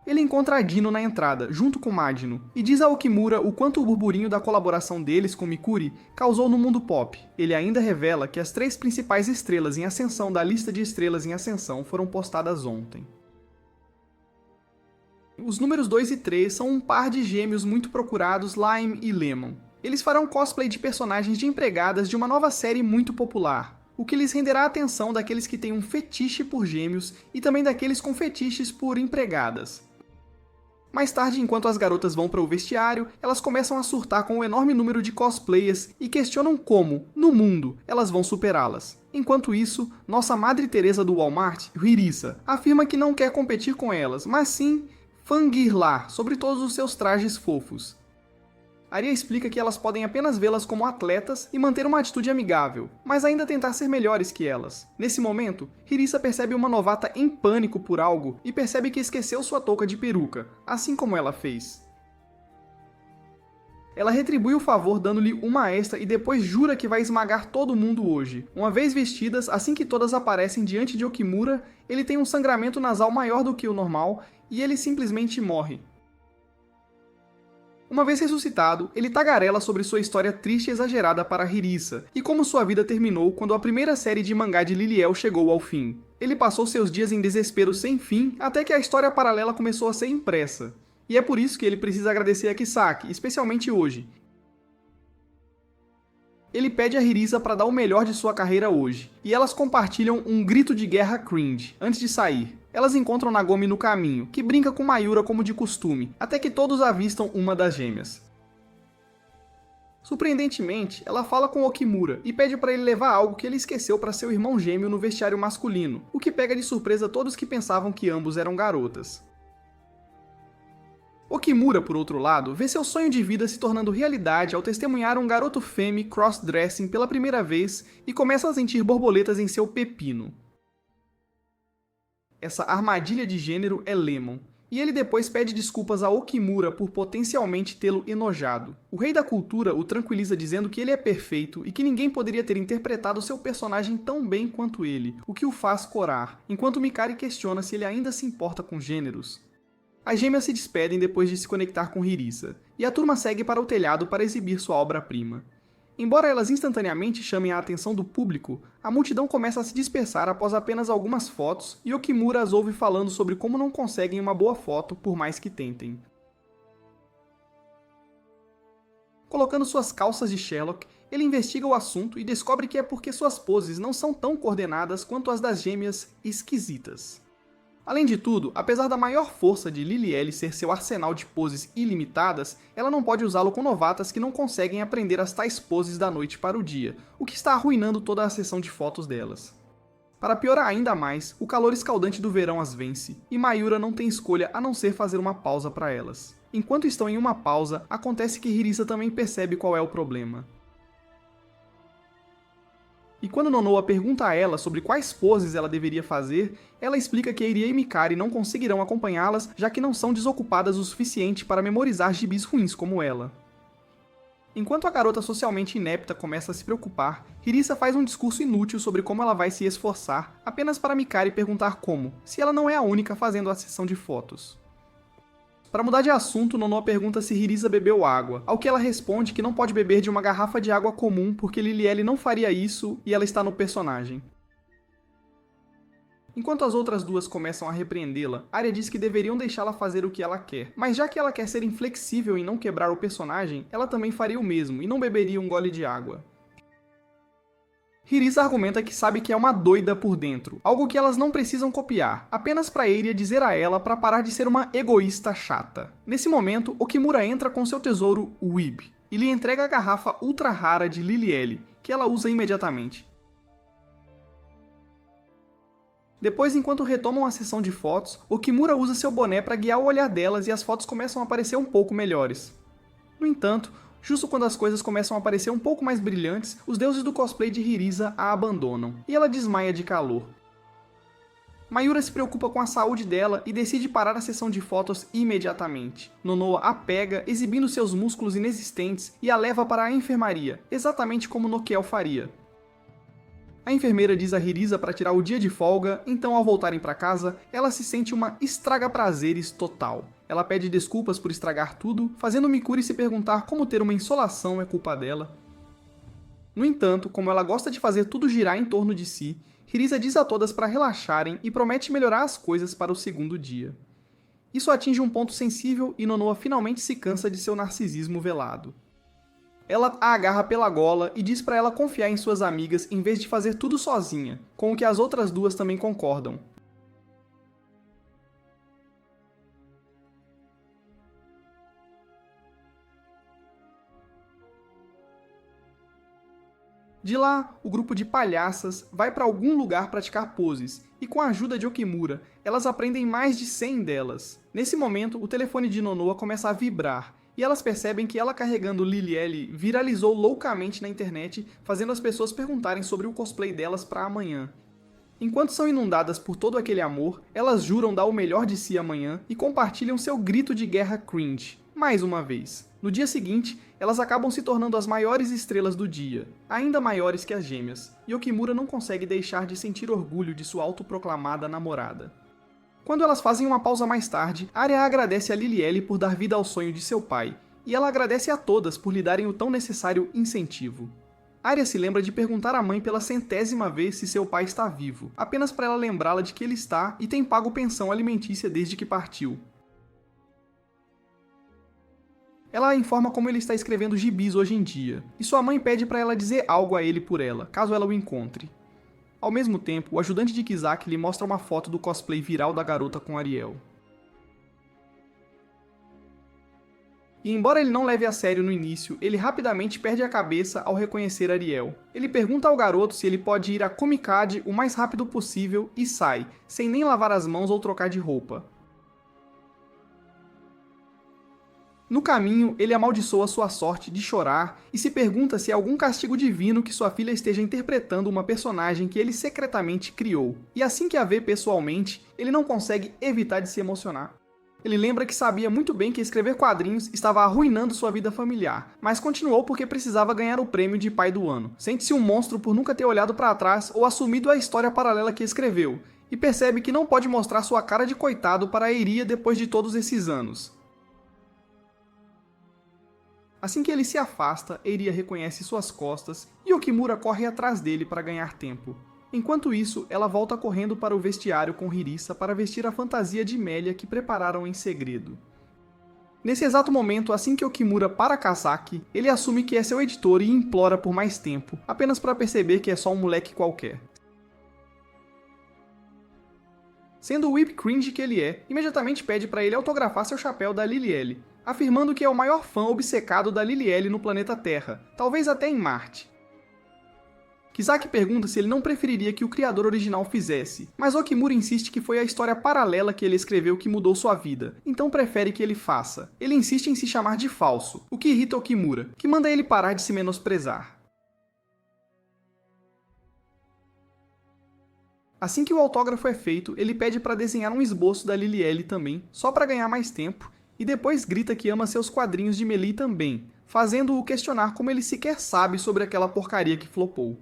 Ele encontra a Dino na entrada, junto com Magno, e diz a Okimura o quanto o burburinho da colaboração deles com Mikuri causou no mundo pop. Ele ainda revela que as 3 principais estrelas em ascensão da lista de estrelas em ascensão foram postadas ontem. Os números 2 e 3 são um par de gêmeos muito procurados, Lime e Lemon. Eles farão cosplay de personagens de empregadas de uma nova série muito popular, o que lhes renderá a atenção daqueles que têm um fetiche por gêmeos e também daqueles com fetiches por empregadas. Mais tarde, enquanto as garotas vão para o vestiário, elas começam a surtar com o enorme número de cosplayers e questionam como, no mundo, elas vão superá-las. Enquanto isso, nossa Madre Teresa do Walmart, Hirisa, afirma que não quer competir com elas, mas sim fangirlar sobre todos os seus trajes fofos. Aria explica que elas podem apenas vê-las como atletas e manter uma atitude amigável, mas ainda tentar ser melhores que elas. Nesse momento, Hirisa percebe uma novata em pânico por algo e percebe que esqueceu sua touca de peruca, assim como ela fez. Ela retribui o favor dando-lhe uma extra e depois jura que vai esmagar todo mundo hoje. Uma vez vestidas, assim que todas aparecem diante de Okimura, ele tem um sangramento nasal maior do que o normal e ele simplesmente morre. Uma vez ressuscitado, ele tagarela sobre sua história triste e exagerada para Hirisa, e como sua vida terminou quando a primeira série de mangá de Liliel chegou ao fim. Ele passou seus dias em desespero sem fim, até que a história paralela começou a ser impressa. E é por isso que ele precisa agradecer a Kisaki, especialmente hoje. Ele pede a Hirisa para dar o melhor de sua carreira hoje, e elas compartilham um grito de guerra cringe, antes de sair. Elas encontram Nagomi no caminho, que brinca com Mayura como de costume, até que todos avistam uma das gêmeas. Surpreendentemente, ela fala com Okimura e pede para ele levar algo que ele esqueceu para seu irmão gêmeo no vestiário masculino, o que pega de surpresa todos que pensavam que ambos eram garotas. Okimura, por outro lado, vê seu sonho de vida se tornando realidade ao testemunhar um garoto femme cross-dressing pela primeira vez e começa a sentir borboletas em seu pepino. Essa armadilha de gênero é Lemon, e ele depois pede desculpas a Okimura por potencialmente tê-lo enojado. O rei da cultura o tranquiliza dizendo que ele é perfeito e que ninguém poderia ter interpretado seu personagem tão bem quanto ele, o que o faz corar, enquanto Mikari questiona se ele ainda se importa com gêneros. As gêmeas se despedem depois de se conectar com Hirisa, e a turma segue para o telhado para exibir sua obra-prima. Embora elas instantaneamente chamem a atenção do público, a multidão começa a se dispersar após apenas algumas fotos e Okimura as ouve falando sobre como não conseguem uma boa foto por mais que tentem. Colocando suas calças de Sherlock, ele investiga o assunto e descobre que é porque suas poses não são tão coordenadas quanto as das gêmeas esquisitas. Além de tudo, apesar da maior força de Liliel ser seu arsenal de poses ilimitadas, ela não pode usá-lo com novatas que não conseguem aprender as tais poses da noite para o dia, o que está arruinando toda a sessão de fotos delas. Para piorar ainda mais, o calor escaldante do verão as vence, e Mayura não tem escolha a não ser fazer uma pausa para elas. Enquanto estão em uma pausa, acontece que Hirisa também percebe qual é o problema. E quando Nonoa pergunta a ela sobre quais poses ela deveria fazer, ela explica que Eiria e Mikari não conseguirão acompanhá-las, já que não são desocupadas o suficiente para memorizar gibis ruins como ela. Enquanto a garota socialmente inepta começa a se preocupar, Hirisa faz um discurso inútil sobre como ela vai se esforçar, apenas para Mikari perguntar como, se ela não é a única fazendo a sessão de fotos. Para mudar de assunto, Nonoa pergunta se Hirisa bebeu água, ao que ela responde que não pode beber de uma garrafa de água comum porque Liliel não faria isso e ela está no personagem. Enquanto as outras duas começam a repreendê-la, Aria diz que deveriam deixá-la fazer o que ela quer, mas já que ela quer ser inflexível e não quebrar o personagem, ela também faria o mesmo e não beberia um gole de água. Hirisa argumenta que sabe que é uma doida por dentro, algo que elas não precisam copiar, apenas para Eiria dizer a ela para parar de ser uma egoísta chata. Nesse momento, Okimura entra com seu tesouro Weeb, e lhe entrega a garrafa ultra rara de Liliel, que ela usa imediatamente. Depois, enquanto retomam a sessão de fotos, Okimura usa seu boné para guiar o olhar delas e as fotos começam a parecer um pouco melhores. No entanto, Justo quando as coisas começam a parecer um pouco mais brilhantes, os deuses do cosplay de Hirisa a abandonam, e ela desmaia de calor. Mayura se preocupa com a saúde dela e decide parar a sessão de fotos imediatamente. Nonoa a pega, exibindo seus músculos inexistentes, e a leva para a enfermaria, exatamente como Nokiel faria. A enfermeira diz a Hirisa para tirar o dia de folga, então ao voltarem para casa, ela se sente uma estraga-prazeres total. Ela pede desculpas por estragar tudo, fazendo Mikuri se perguntar como ter uma insolação é culpa dela. No entanto, como ela gosta de fazer tudo girar em torno de si, Hirisa diz a todas para relaxarem e promete melhorar as coisas para o segundo dia. Isso atinge um ponto sensível e Nonoa finalmente se cansa de seu narcisismo velado. Ela a agarra pela gola e diz para ela confiar em suas amigas em vez de fazer tudo sozinha, com o que as outras duas também concordam. De lá, o grupo de palhaças vai para algum lugar praticar poses, e com a ajuda de Okimura, elas aprendem mais de 100 delas. Nesse momento, o telefone de Nonoa começa a vibrar, e elas percebem que ela carregando Lilielle viralizou loucamente na internet, fazendo as pessoas perguntarem sobre o cosplay delas para amanhã. Enquanto são inundadas por todo aquele amor, elas juram dar o melhor de si amanhã e compartilham seu grito de guerra cringe, mais uma vez. No dia seguinte, elas acabam se tornando as maiores estrelas do dia, ainda maiores que as gêmeas, e Okimura não consegue deixar de sentir orgulho de sua autoproclamada namorada. Quando elas fazem uma pausa mais tarde, Arya agradece a Lilielle por dar vida ao sonho de seu pai, e ela agradece a todas por lhe darem o tão necessário incentivo. Arya se lembra de perguntar à mãe pela 100ª vez se seu pai está vivo, apenas para ela lembrá-la de que ele está e tem pago pensão alimentícia desde que partiu. Ela a informa como ele está escrevendo gibis hoje em dia, e sua mãe pede para ela dizer algo a ele por ela, caso ela o encontre. Ao mesmo tempo, o ajudante de Kisaki lhe mostra uma foto do cosplay viral da garota com Ariel. E embora ele não leve a sério no início, ele rapidamente perde a cabeça ao reconhecer Ariel. Ele pergunta ao garoto se ele pode ir a Comicade o mais rápido possível e sai, sem nem lavar as mãos ou trocar de roupa. No caminho, ele amaldiçoa sua sorte de chorar e se pergunta se é algum castigo divino que sua filha esteja interpretando uma personagem que ele secretamente criou. E assim que a vê pessoalmente, ele não consegue evitar de se emocionar. Ele lembra que sabia muito bem que escrever quadrinhos estava arruinando sua vida familiar, mas continuou porque precisava ganhar o prêmio de pai do ano. Sente-se um monstro por nunca ter olhado para trás ou assumido a história paralela que escreveu, e percebe que não pode mostrar sua cara de coitado para a Iria depois de todos esses anos. Assim que ele se afasta, Eiria reconhece suas costas e Okimura corre atrás dele para ganhar tempo. Enquanto isso, ela volta correndo para o vestiário com Hirisa para vestir a fantasia de Melia que prepararam em segredo. Nesse exato momento, assim que Okimura para Kasaki, ele assume que é seu editor e implora por mais tempo, apenas para perceber que é só um moleque qualquer. Sendo o whip cringe que ele é, imediatamente pede para ele autografar seu chapéu da Lilielle, afirmando que é o maior fã obcecado da Lilielle no planeta Terra, talvez até em Marte. Kisaki pergunta se ele não preferiria que o criador original fizesse, mas Okimura insiste que foi a história paralela que ele escreveu que mudou sua vida, então prefere que ele faça. Ele insiste em se chamar de falso, o que irrita Okimura, que manda ele parar de se menosprezar. Assim que o autógrafo é feito, ele pede para desenhar um esboço da Lilielle também, só para ganhar mais tempo, e depois grita que ama seus quadrinhos de Melee também, fazendo-o questionar como ele sequer sabe sobre aquela porcaria que flopou.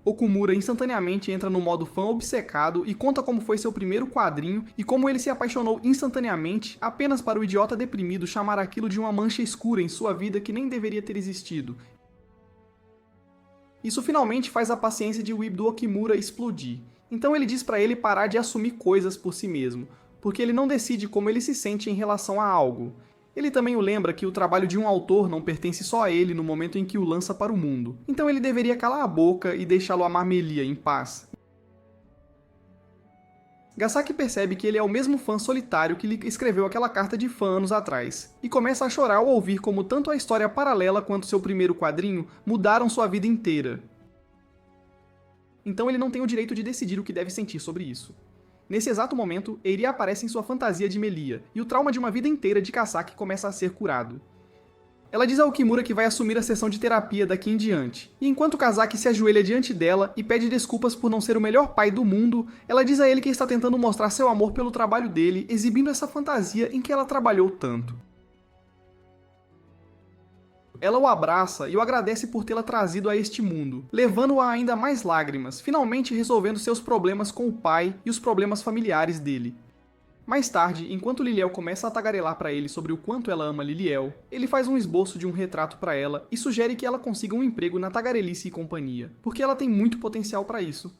Okumura instantaneamente entra no modo fã obcecado e conta como foi seu primeiro quadrinho e como ele se apaixonou instantaneamente apenas para o idiota deprimido chamar aquilo de uma mancha escura em sua vida que nem deveria ter existido. Isso finalmente faz a paciência de Weeb do Okimura explodir, então ele diz para ele parar de assumir coisas por si mesmo, porque ele não decide como ele se sente em relação a algo. Ele também o lembra que o trabalho de um autor não pertence só a ele no momento em que o lança para o mundo, então ele deveria calar a boca e deixá-lo amar Melia em paz. Gasaki percebe que ele é o mesmo fã solitário que lhe escreveu aquela carta de fã anos atrás, e começa a chorar ao ouvir como tanto a história paralela quanto seu primeiro quadrinho mudaram sua vida inteira. Então ele não tem o direito de decidir o que deve sentir sobre isso. Nesse exato momento, Eiri aparece em sua fantasia de Melia, e o trauma de uma vida inteira de Kasaki começa a ser curado. Ela diz ao Okimura que vai assumir a sessão de terapia daqui em diante. E enquanto Kazaki se ajoelha diante dela e pede desculpas por não ser o melhor pai do mundo, ela diz a ele que está tentando mostrar seu amor pelo trabalho dele, exibindo essa fantasia em que ela trabalhou tanto. Ela o abraça e o agradece por tê-la trazido a este mundo, levando-a a ainda mais lágrimas, finalmente resolvendo seus problemas com o pai e os problemas familiares dele. Mais tarde, enquanto Liliel começa a tagarelar para ele sobre o quanto ela ama Liliel, ele faz um esboço de um retrato para ela e sugere que ela consiga um emprego na tagarelice e companhia, porque ela tem muito potencial para isso.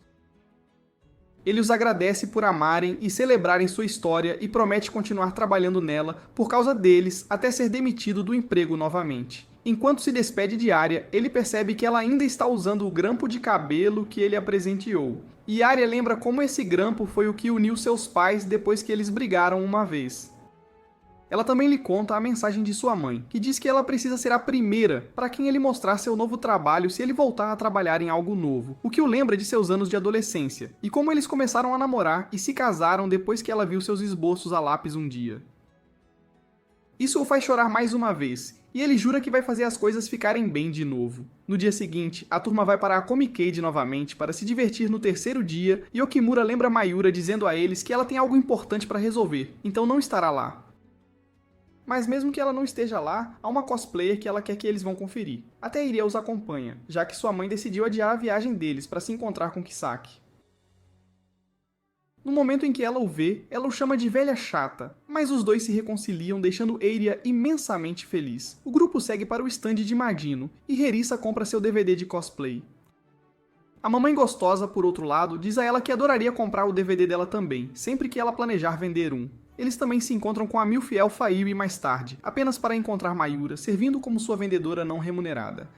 Ele os agradece por amarem e celebrarem sua história e promete continuar trabalhando nela por causa deles até ser demitido do emprego novamente. Enquanto se despede de Arya, ele percebe que ela ainda está usando o grampo de cabelo que ele a presenteou. E Arya lembra como esse grampo foi o que uniu seus pais depois que eles brigaram uma vez. Ela também lhe conta a mensagem de sua mãe, que diz que ela precisa ser a primeira para quem ele mostrar seu novo trabalho se ele voltar a trabalhar em algo novo, o que o lembra de seus anos de adolescência, e como eles começaram a namorar e se casaram depois que ela viu seus esboços a lápis um dia. Isso o faz chorar mais uma vez, e ele jura que vai fazer as coisas ficarem bem de novo. No dia seguinte, a turma vai para a Comicade novamente para se divertir no terceiro dia, e Okimura lembra Mayura dizendo a eles que ela tem algo importante para resolver, então não estará lá. Mas mesmo que ela não esteja lá, há uma cosplayer que ela quer que eles vão conferir. Até Iria os acompanha, já que sua mãe decidiu adiar a viagem deles para se encontrar com Kisaki. No momento em que ela o vê, ela o chama de velha chata, mas os dois se reconciliam deixando Eiria imensamente feliz. O grupo segue para o stand de Madino, e Herissa compra seu DVD de cosplay. A mamãe gostosa, por outro lado, diz a ela que adoraria comprar o DVD dela também, sempre que ela planejar vender um. Eles também se encontram com a milf elfa Iri mais tarde, apenas para encontrar Mayura, servindo como sua vendedora não remunerada.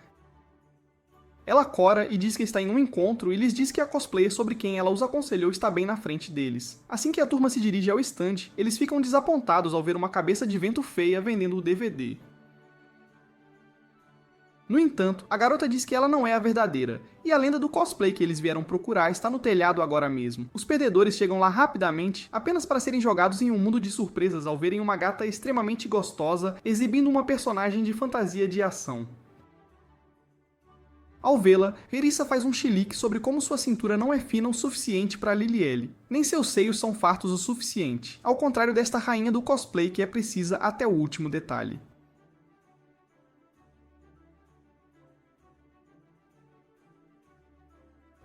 Ela cora e diz que está em um encontro e lhes diz que a cosplayer sobre quem ela os aconselhou está bem na frente deles. Assim que a turma se dirige ao stand, eles ficam desapontados ao ver uma cabeça de vento feia vendendo o DVD. No entanto, a garota diz que ela não é a verdadeira, e a lenda do cosplay que eles vieram procurar está no telhado agora mesmo. Os perdedores chegam lá rapidamente, apenas para serem jogados em um mundo de surpresas ao verem uma gata extremamente gostosa exibindo uma personagem de fantasia de ação. Ao vê-la, Herissa faz um chilique sobre como sua cintura não é fina o suficiente para Lilielle. Nem seus seios são fartos o suficiente, ao contrário desta rainha do cosplay que é precisa até o último detalhe.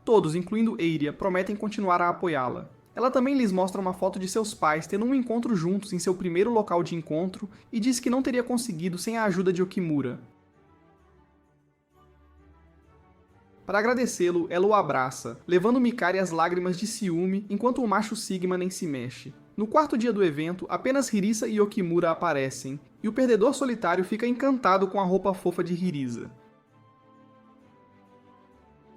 Todos, incluindo Eiria, prometem continuar a apoiá-la. Ela também lhes mostra uma foto de seus pais tendo um encontro juntos em seu primeiro local de encontro e diz que não teria conseguido sem a ajuda de Okimura. Para agradecê-lo, ela o abraça, levando Mikari às lágrimas de ciúme enquanto o macho Sigma nem se mexe. No quarto dia do evento, apenas Hirisa e Okimura aparecem, e o perdedor solitário fica encantado com a roupa fofa de Hirisa.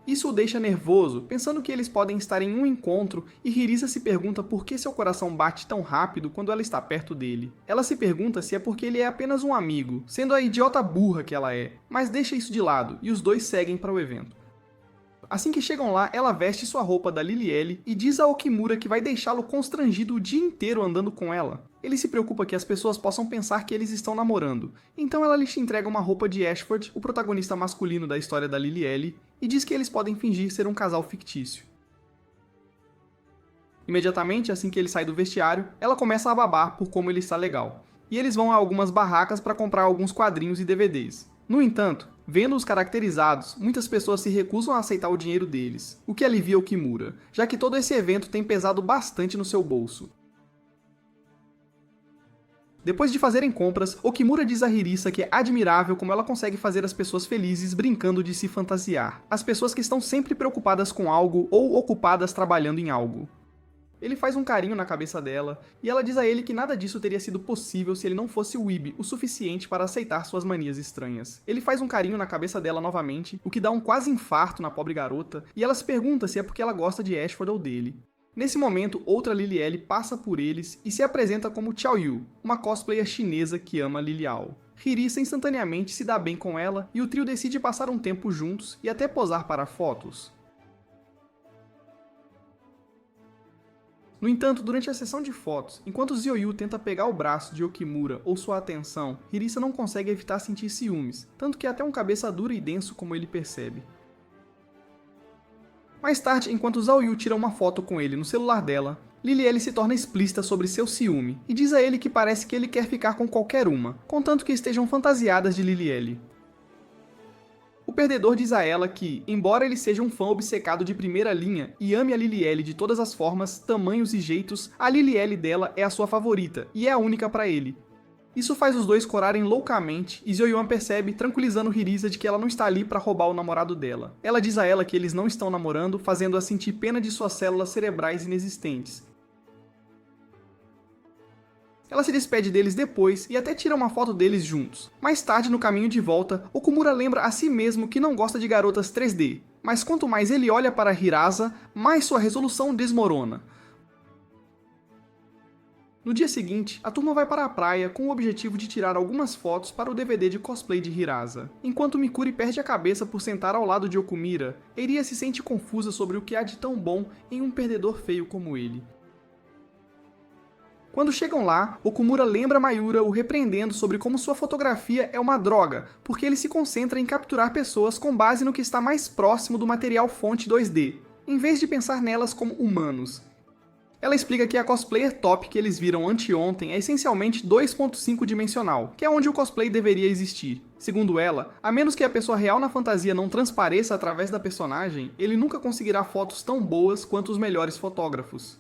Isso o deixa nervoso, pensando que eles podem estar em um encontro, e Hirisa se pergunta por que seu coração bate tão rápido quando ela está perto dele. Ela se pergunta se é porque ele é apenas um amigo, sendo a idiota burra que ela é, mas deixa isso de lado, e os dois seguem para o evento. Assim que chegam lá, ela veste sua roupa da Lilielle e diz a Okimura que vai deixá-lo constrangido o dia inteiro andando com ela. Ele se preocupa que as pessoas possam pensar que eles estão namorando, então ela lhes entrega uma roupa de Ashford, o protagonista masculino da história da Lilielle, e diz que eles podem fingir ser um casal fictício. Imediatamente, assim que ele sai do vestiário, ela começa a babar por como ele está legal, e eles vão a algumas barracas para comprar alguns quadrinhos e DVDs. No entanto, vendo-os caracterizados, muitas pessoas se recusam a aceitar o dinheiro deles, o que alivia Okimura, já que todo esse evento tem pesado bastante no seu bolso. Depois de fazerem compras, Okimura diz a Hirisa que é admirável como ela consegue fazer as pessoas felizes brincando de se fantasiar, as pessoas que estão sempre preocupadas com algo ou ocupadas trabalhando em algo. Ele faz um carinho na cabeça dela, e ela diz a ele que nada disso teria sido possível se ele não fosse weeb o suficiente para aceitar suas manias estranhas. Ele faz um carinho na cabeça dela novamente, o que dá um quase infarto na pobre garota, e ela se pergunta se é porque ela gosta de Ashford ou dele. Nesse momento, outra Lilielle passa por eles e se apresenta como Xiao Yu, uma cosplayer chinesa que ama Liliao. Hirisa instantaneamente se dá bem com ela, e o trio decide passar um tempo juntos e até posar para fotos. No entanto, durante a sessão de fotos, enquanto Zyoyu tenta pegar o braço de Okimura ou sua atenção, Hirisa não consegue evitar sentir ciúmes, tanto que até um cabeça dura e denso como ele percebe. Mais tarde, enquanto Zhao tira uma foto com ele no celular dela, Lilielle se torna explícita sobre seu ciúme e diz a ele que parece que ele quer ficar com qualquer uma, contanto que estejam fantasiadas de Lilielle. O perdedor diz a ela que, embora ele seja um fã obcecado de primeira linha e ame a Lilielle de todas as formas, tamanhos e jeitos, a Lilielle dela é a sua favorita e é a única para ele. Isso faz os dois corarem loucamente e Zyoyuan percebe, tranquilizando Hirisa de que ela não está ali para roubar o namorado dela. Ela diz a ela que eles não estão namorando, fazendo-a sentir pena de suas células cerebrais inexistentes. Ela se despede deles depois e até tira uma foto deles juntos. Mais tarde, no caminho de volta, Okumura lembra a si mesmo que não gosta de garotas 3D, mas quanto mais ele olha para Hirasa, mais sua resolução desmorona. No dia seguinte, a turma vai para a praia com o objetivo de tirar algumas fotos para o DVD de cosplay de Hirasa. Enquanto Mikuri perde a cabeça por sentar ao lado de Okumura, Eiria se sente confusa sobre o que há de tão bom em um perdedor feio como ele. Quando chegam lá, Okumura lembra Mayura o repreendendo sobre como sua fotografia é uma droga, porque ele se concentra em capturar pessoas com base no que está mais próximo do material fonte 2D, em vez de pensar nelas como humanos. Ela explica que a cosplayer top que eles viram anteontem é essencialmente 2.5 dimensional, que é onde o cosplay deveria existir. Segundo ela, a menos que a pessoa real na fantasia não transpareça através da personagem, ele nunca conseguirá fotos tão boas quanto os melhores fotógrafos.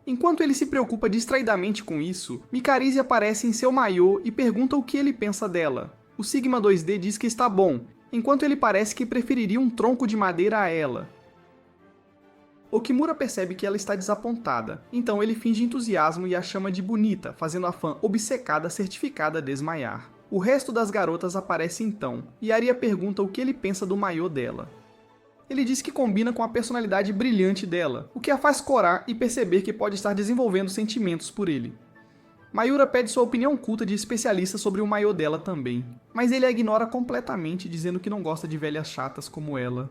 Enquanto ele se preocupa distraidamente com isso, Mikarize aparece em seu maiô e pergunta o que ele pensa dela. O Sigma 2D diz que está bom, enquanto ele parece que preferiria um tronco de madeira a ela. Okimura percebe que ela está desapontada, então ele finge entusiasmo e a chama de bonita, fazendo a fã obcecada certificada desmaiar. O resto das garotas aparece então, e Aria pergunta o que ele pensa do maiô dela. Ele diz que combina com a personalidade brilhante dela, o que a faz corar e perceber que pode estar desenvolvendo sentimentos por ele. Mayura pede sua opinião culta de especialista sobre o maiô dela também, mas ele a ignora completamente, dizendo que não gosta de velhas chatas como ela.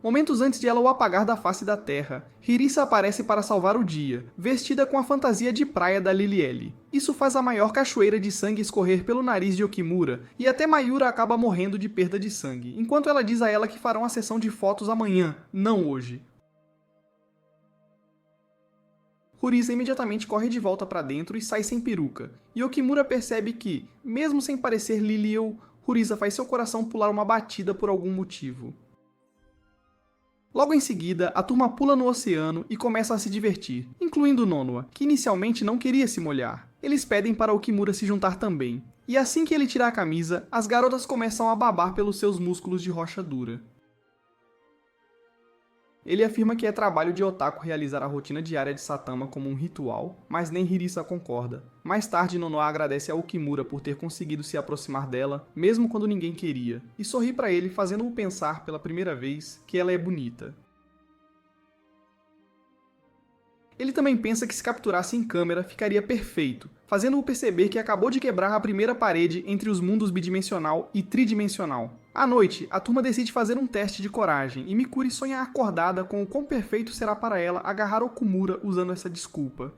Momentos antes de ela o apagar da face da terra, Hirisa aparece para salvar o dia, vestida com a fantasia de praia da Lilielle. Isso faz a maior cachoeira de sangue escorrer pelo nariz de Okimura, e até Mayura acaba morrendo de perda de sangue, enquanto ela diz a ela que farão a sessão de fotos amanhã, não hoje. Hirisa imediatamente corre de volta para dentro e sai sem peruca, e Okimura percebe que, mesmo sem parecer Lilielle, Hirisa faz seu coração pular uma batida por algum motivo. Logo em seguida, a turma pula no oceano e começa a se divertir, incluindo Nonoa, que inicialmente não queria se molhar. Eles pedem para Okimura se juntar também, e assim que ele tira a camisa, as garotas começam a babar pelos seus músculos de rocha dura. Ele afirma que é trabalho de otaku realizar a rotina diária de Satama como um ritual, mas nem Hirisa concorda. Mais tarde, Nonoa agradece a Okimura por ter conseguido se aproximar dela, mesmo quando ninguém queria, e sorri para ele, fazendo-o pensar pela primeira vez que ela é bonita. Ele também pensa que se capturasse em câmera ficaria perfeito, fazendo-o perceber que acabou de quebrar a primeira parede entre os mundos bidimensional e tridimensional. À noite, a turma decide fazer um teste de coragem, e Mikuri sonha acordada com o quão perfeito será para ela agarrar Okumura usando essa desculpa.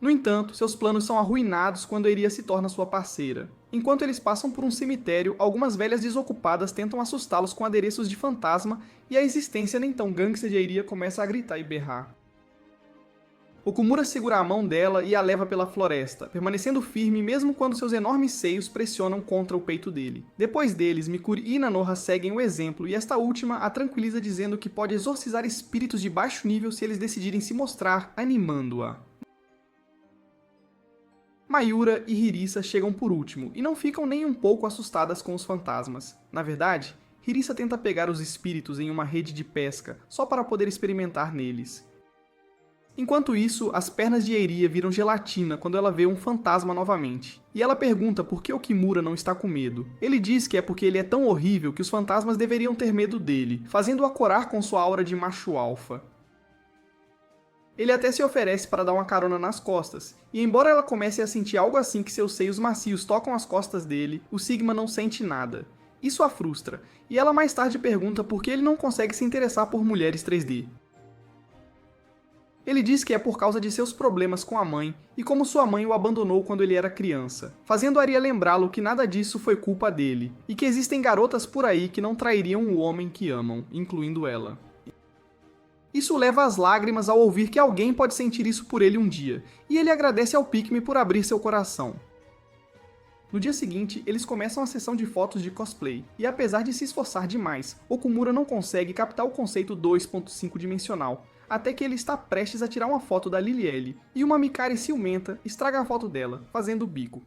No entanto, seus planos são arruinados quando Eiria se torna sua parceira. Enquanto eles passam por um cemitério, algumas velhas desocupadas tentam assustá-los com adereços de fantasma e a existência nem tão gangster de Eiria começa a gritar e berrar. Okumura segura a mão dela e a leva pela floresta, permanecendo firme mesmo quando seus enormes seios pressionam contra o peito dele. Depois deles, Mikuri e Nanoha seguem o exemplo e esta última a tranquiliza dizendo que pode exorcizar espíritos de baixo nível se eles decidirem se mostrar, animando-a. Mayura e Hirisa chegam por último, e não ficam nem um pouco assustadas com os fantasmas. Na verdade, Hirisa tenta pegar os espíritos em uma rede de pesca, só para poder experimentar neles. Enquanto isso, as pernas de Eiria viram gelatina quando ela vê um fantasma novamente. E ela pergunta por que Okimura não está com medo. Ele diz que é porque ele é tão horrível que os fantasmas deveriam ter medo dele, fazendo-o corar com sua aura de macho alfa. Ele até se oferece para dar uma carona nas costas, e embora ela comece a sentir algo assim que seus seios macios tocam as costas dele, o Sigma não sente nada. Isso a frustra, e ela mais tarde pergunta por que ele não consegue se interessar por mulheres 3D. Ele diz que é por causa de seus problemas com a mãe e como sua mãe o abandonou quando ele era criança, fazendo Arya lembrá-lo que nada disso foi culpa dele, e que existem garotas por aí que não trairiam o homem que amam, incluindo ela. Isso leva às lágrimas ao ouvir que alguém pode sentir isso por ele um dia, e ele agradece ao Pikmin por abrir seu coração. No dia seguinte, eles começam a sessão de fotos de cosplay, e apesar de se esforçar demais, Okumura não consegue captar o conceito 2.5 dimensional, até que ele está prestes a tirar uma foto da Lilielle, e uma Mikari ciumenta estraga a foto dela, fazendo o bico.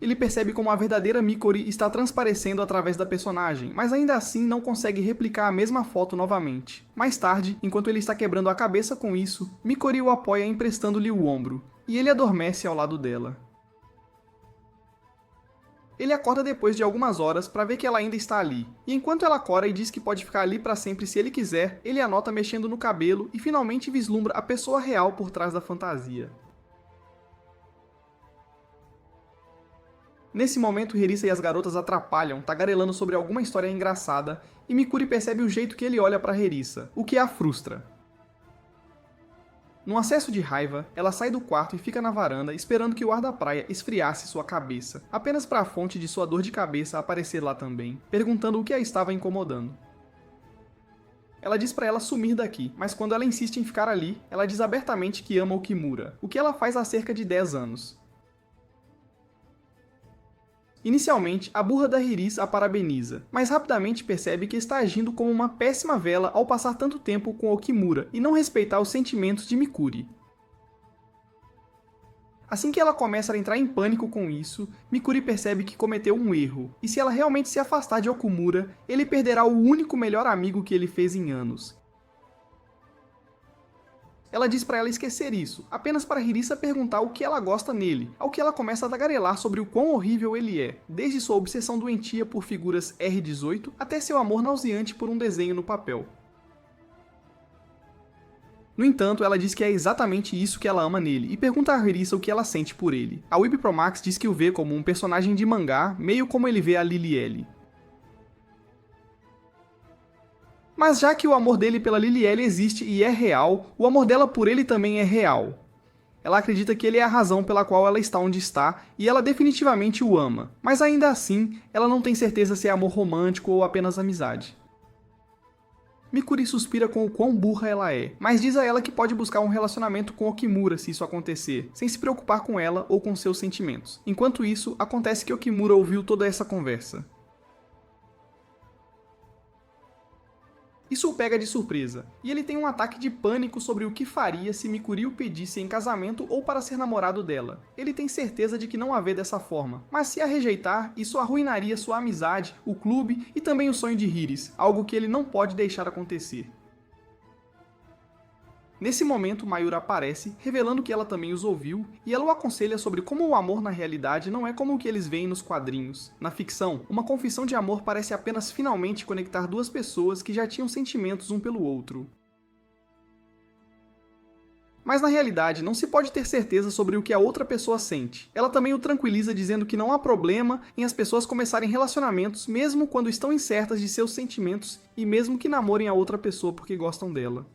Ele percebe como a verdadeira Mikori está transparecendo através da personagem, mas ainda assim não consegue replicar a mesma foto novamente. Mais tarde, enquanto ele está quebrando a cabeça com isso, Mikori o apoia emprestando-lhe o ombro, e ele adormece ao lado dela. Ele acorda depois de algumas horas para ver que ela ainda está ali, e enquanto ela cora e diz que pode ficar ali para sempre se ele quiser, ele a nota mexendo no cabelo e finalmente vislumbra a pessoa real por trás da fantasia. Nesse momento, Hirisa e as garotas atrapalham, tagarelando sobre alguma história engraçada, e Mikuri percebe o jeito que ele olha para Hirisa, o que a frustra. Num acesso de raiva, ela sai do quarto e fica na varanda esperando que o ar da praia esfriasse sua cabeça, apenas para a fonte de sua dor de cabeça aparecer lá também, perguntando o que a estava incomodando. Ela diz para ela sumir daqui, mas quando ela insiste em ficar ali, ela diz abertamente que ama o Kimura, o que ela faz há cerca de 10 anos. Inicialmente, a burra da Hirisa a parabeniza, mas rapidamente percebe que está agindo como uma péssima vela ao passar tanto tempo com Okimura e não respeitar os sentimentos de Mikuri. Assim que ela começa a entrar em pânico com isso, Mikuri percebe que cometeu um erro, e se ela realmente se afastar de Okumura, ele perderá o único melhor amigo que ele fez em anos. Ela diz para ela esquecer isso, apenas para Hirisa perguntar o que ela gosta nele, ao que ela começa a tagarelar sobre o quão horrível ele é, desde sua obsessão doentia por figuras R18 até seu amor nauseante por um desenho no papel. No entanto, ela diz que é exatamente isso que ela ama nele, e pergunta a Hirisa o que ela sente por ele. A Weeb Pro Max diz que o vê como um personagem de mangá, meio como ele vê a Lilielle. Mas já que o amor dele pela Lilielle existe e é real, o amor dela por ele também é real. Ela acredita que ele é a razão pela qual ela está onde está, e ela definitivamente o ama, mas ainda assim, ela não tem certeza se é amor romântico ou apenas amizade. Mikuri suspira com o quão burra ela é, mas diz a ela que pode buscar um relacionamento com Okimura se isso acontecer, sem se preocupar com ela ou com seus sentimentos. Enquanto isso, acontece que Okimura ouviu toda essa conversa. Isso o pega de surpresa, e ele tem um ataque de pânico sobre o que faria se Mikuri o pedisse em casamento ou para ser namorado dela. Ele tem certeza de que não a vê dessa forma, mas se a rejeitar, isso arruinaria sua amizade, o clube e também o sonho de Hiris, algo que ele não pode deixar acontecer. Nesse momento, Mayura aparece, revelando que ela também os ouviu, e ela o aconselha sobre como o amor na realidade não é como o que eles veem nos quadrinhos. Na ficção, uma confissão de amor parece apenas finalmente conectar duas pessoas que já tinham sentimentos um pelo outro. Mas na realidade, não se pode ter certeza sobre o que a outra pessoa sente. Ela também o tranquiliza dizendo que não há problema em as pessoas começarem relacionamentos mesmo quando estão incertas de seus sentimentos e mesmo que namorem a outra pessoa porque gostam dela.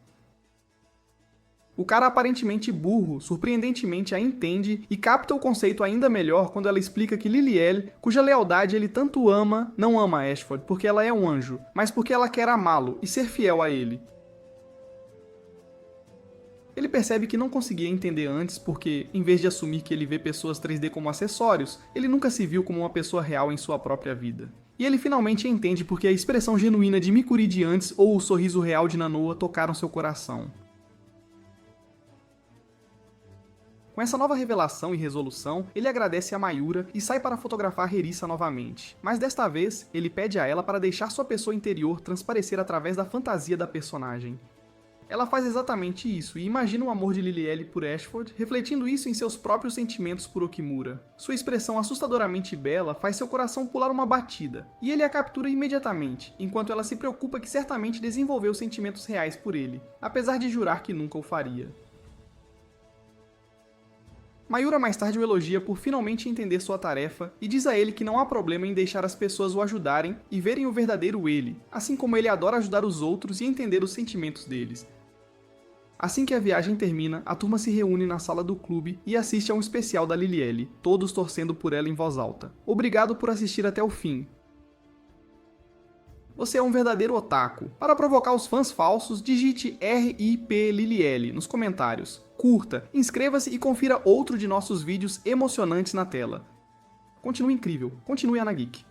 O cara aparentemente burro, surpreendentemente a entende e capta o conceito ainda melhor quando ela explica que Lilielle, cuja lealdade ele tanto ama, não ama Ashford porque ela é um anjo, mas porque ela quer amá-lo e ser fiel a ele. Ele percebe que não conseguia entender antes porque, em vez de assumir que ele vê pessoas 3D como acessórios, ele nunca se viu como uma pessoa real em sua própria vida. E ele finalmente entende porque a expressão genuína de Mikuri de antes ou o sorriso real de Nanoa tocaram seu coração. Com essa nova revelação e resolução, ele agradece a Mayura e sai para fotografar Hirisa novamente. Mas desta vez, ele pede a ela para deixar sua pessoa interior transparecer através da fantasia da personagem. Ela faz exatamente isso e imagina o amor de Lilielle por Ashford, refletindo isso em seus próprios sentimentos por Okimura. Sua expressão assustadoramente bela faz seu coração pular uma batida, e ele a captura imediatamente, enquanto ela se preocupa que certamente desenvolveu sentimentos reais por ele, apesar de jurar que nunca o faria. Mayura mais tarde o elogia por finalmente entender sua tarefa e diz a ele que não há problema em deixar as pessoas o ajudarem e verem o verdadeiro ele, assim como ele adora ajudar os outros e entender os sentimentos deles. Assim que a viagem termina, a turma se reúne na sala do clube e assiste a um especial da Lilielle, todos torcendo por ela em voz alta. Obrigado por assistir até o fim. Você é um verdadeiro otaku. Para provocar os fãs falsos, digite RIP Lilielle nos comentários. Curta, inscreva-se e confira outro de nossos vídeos emocionantes na tela. Continue incrível, continue Anageek.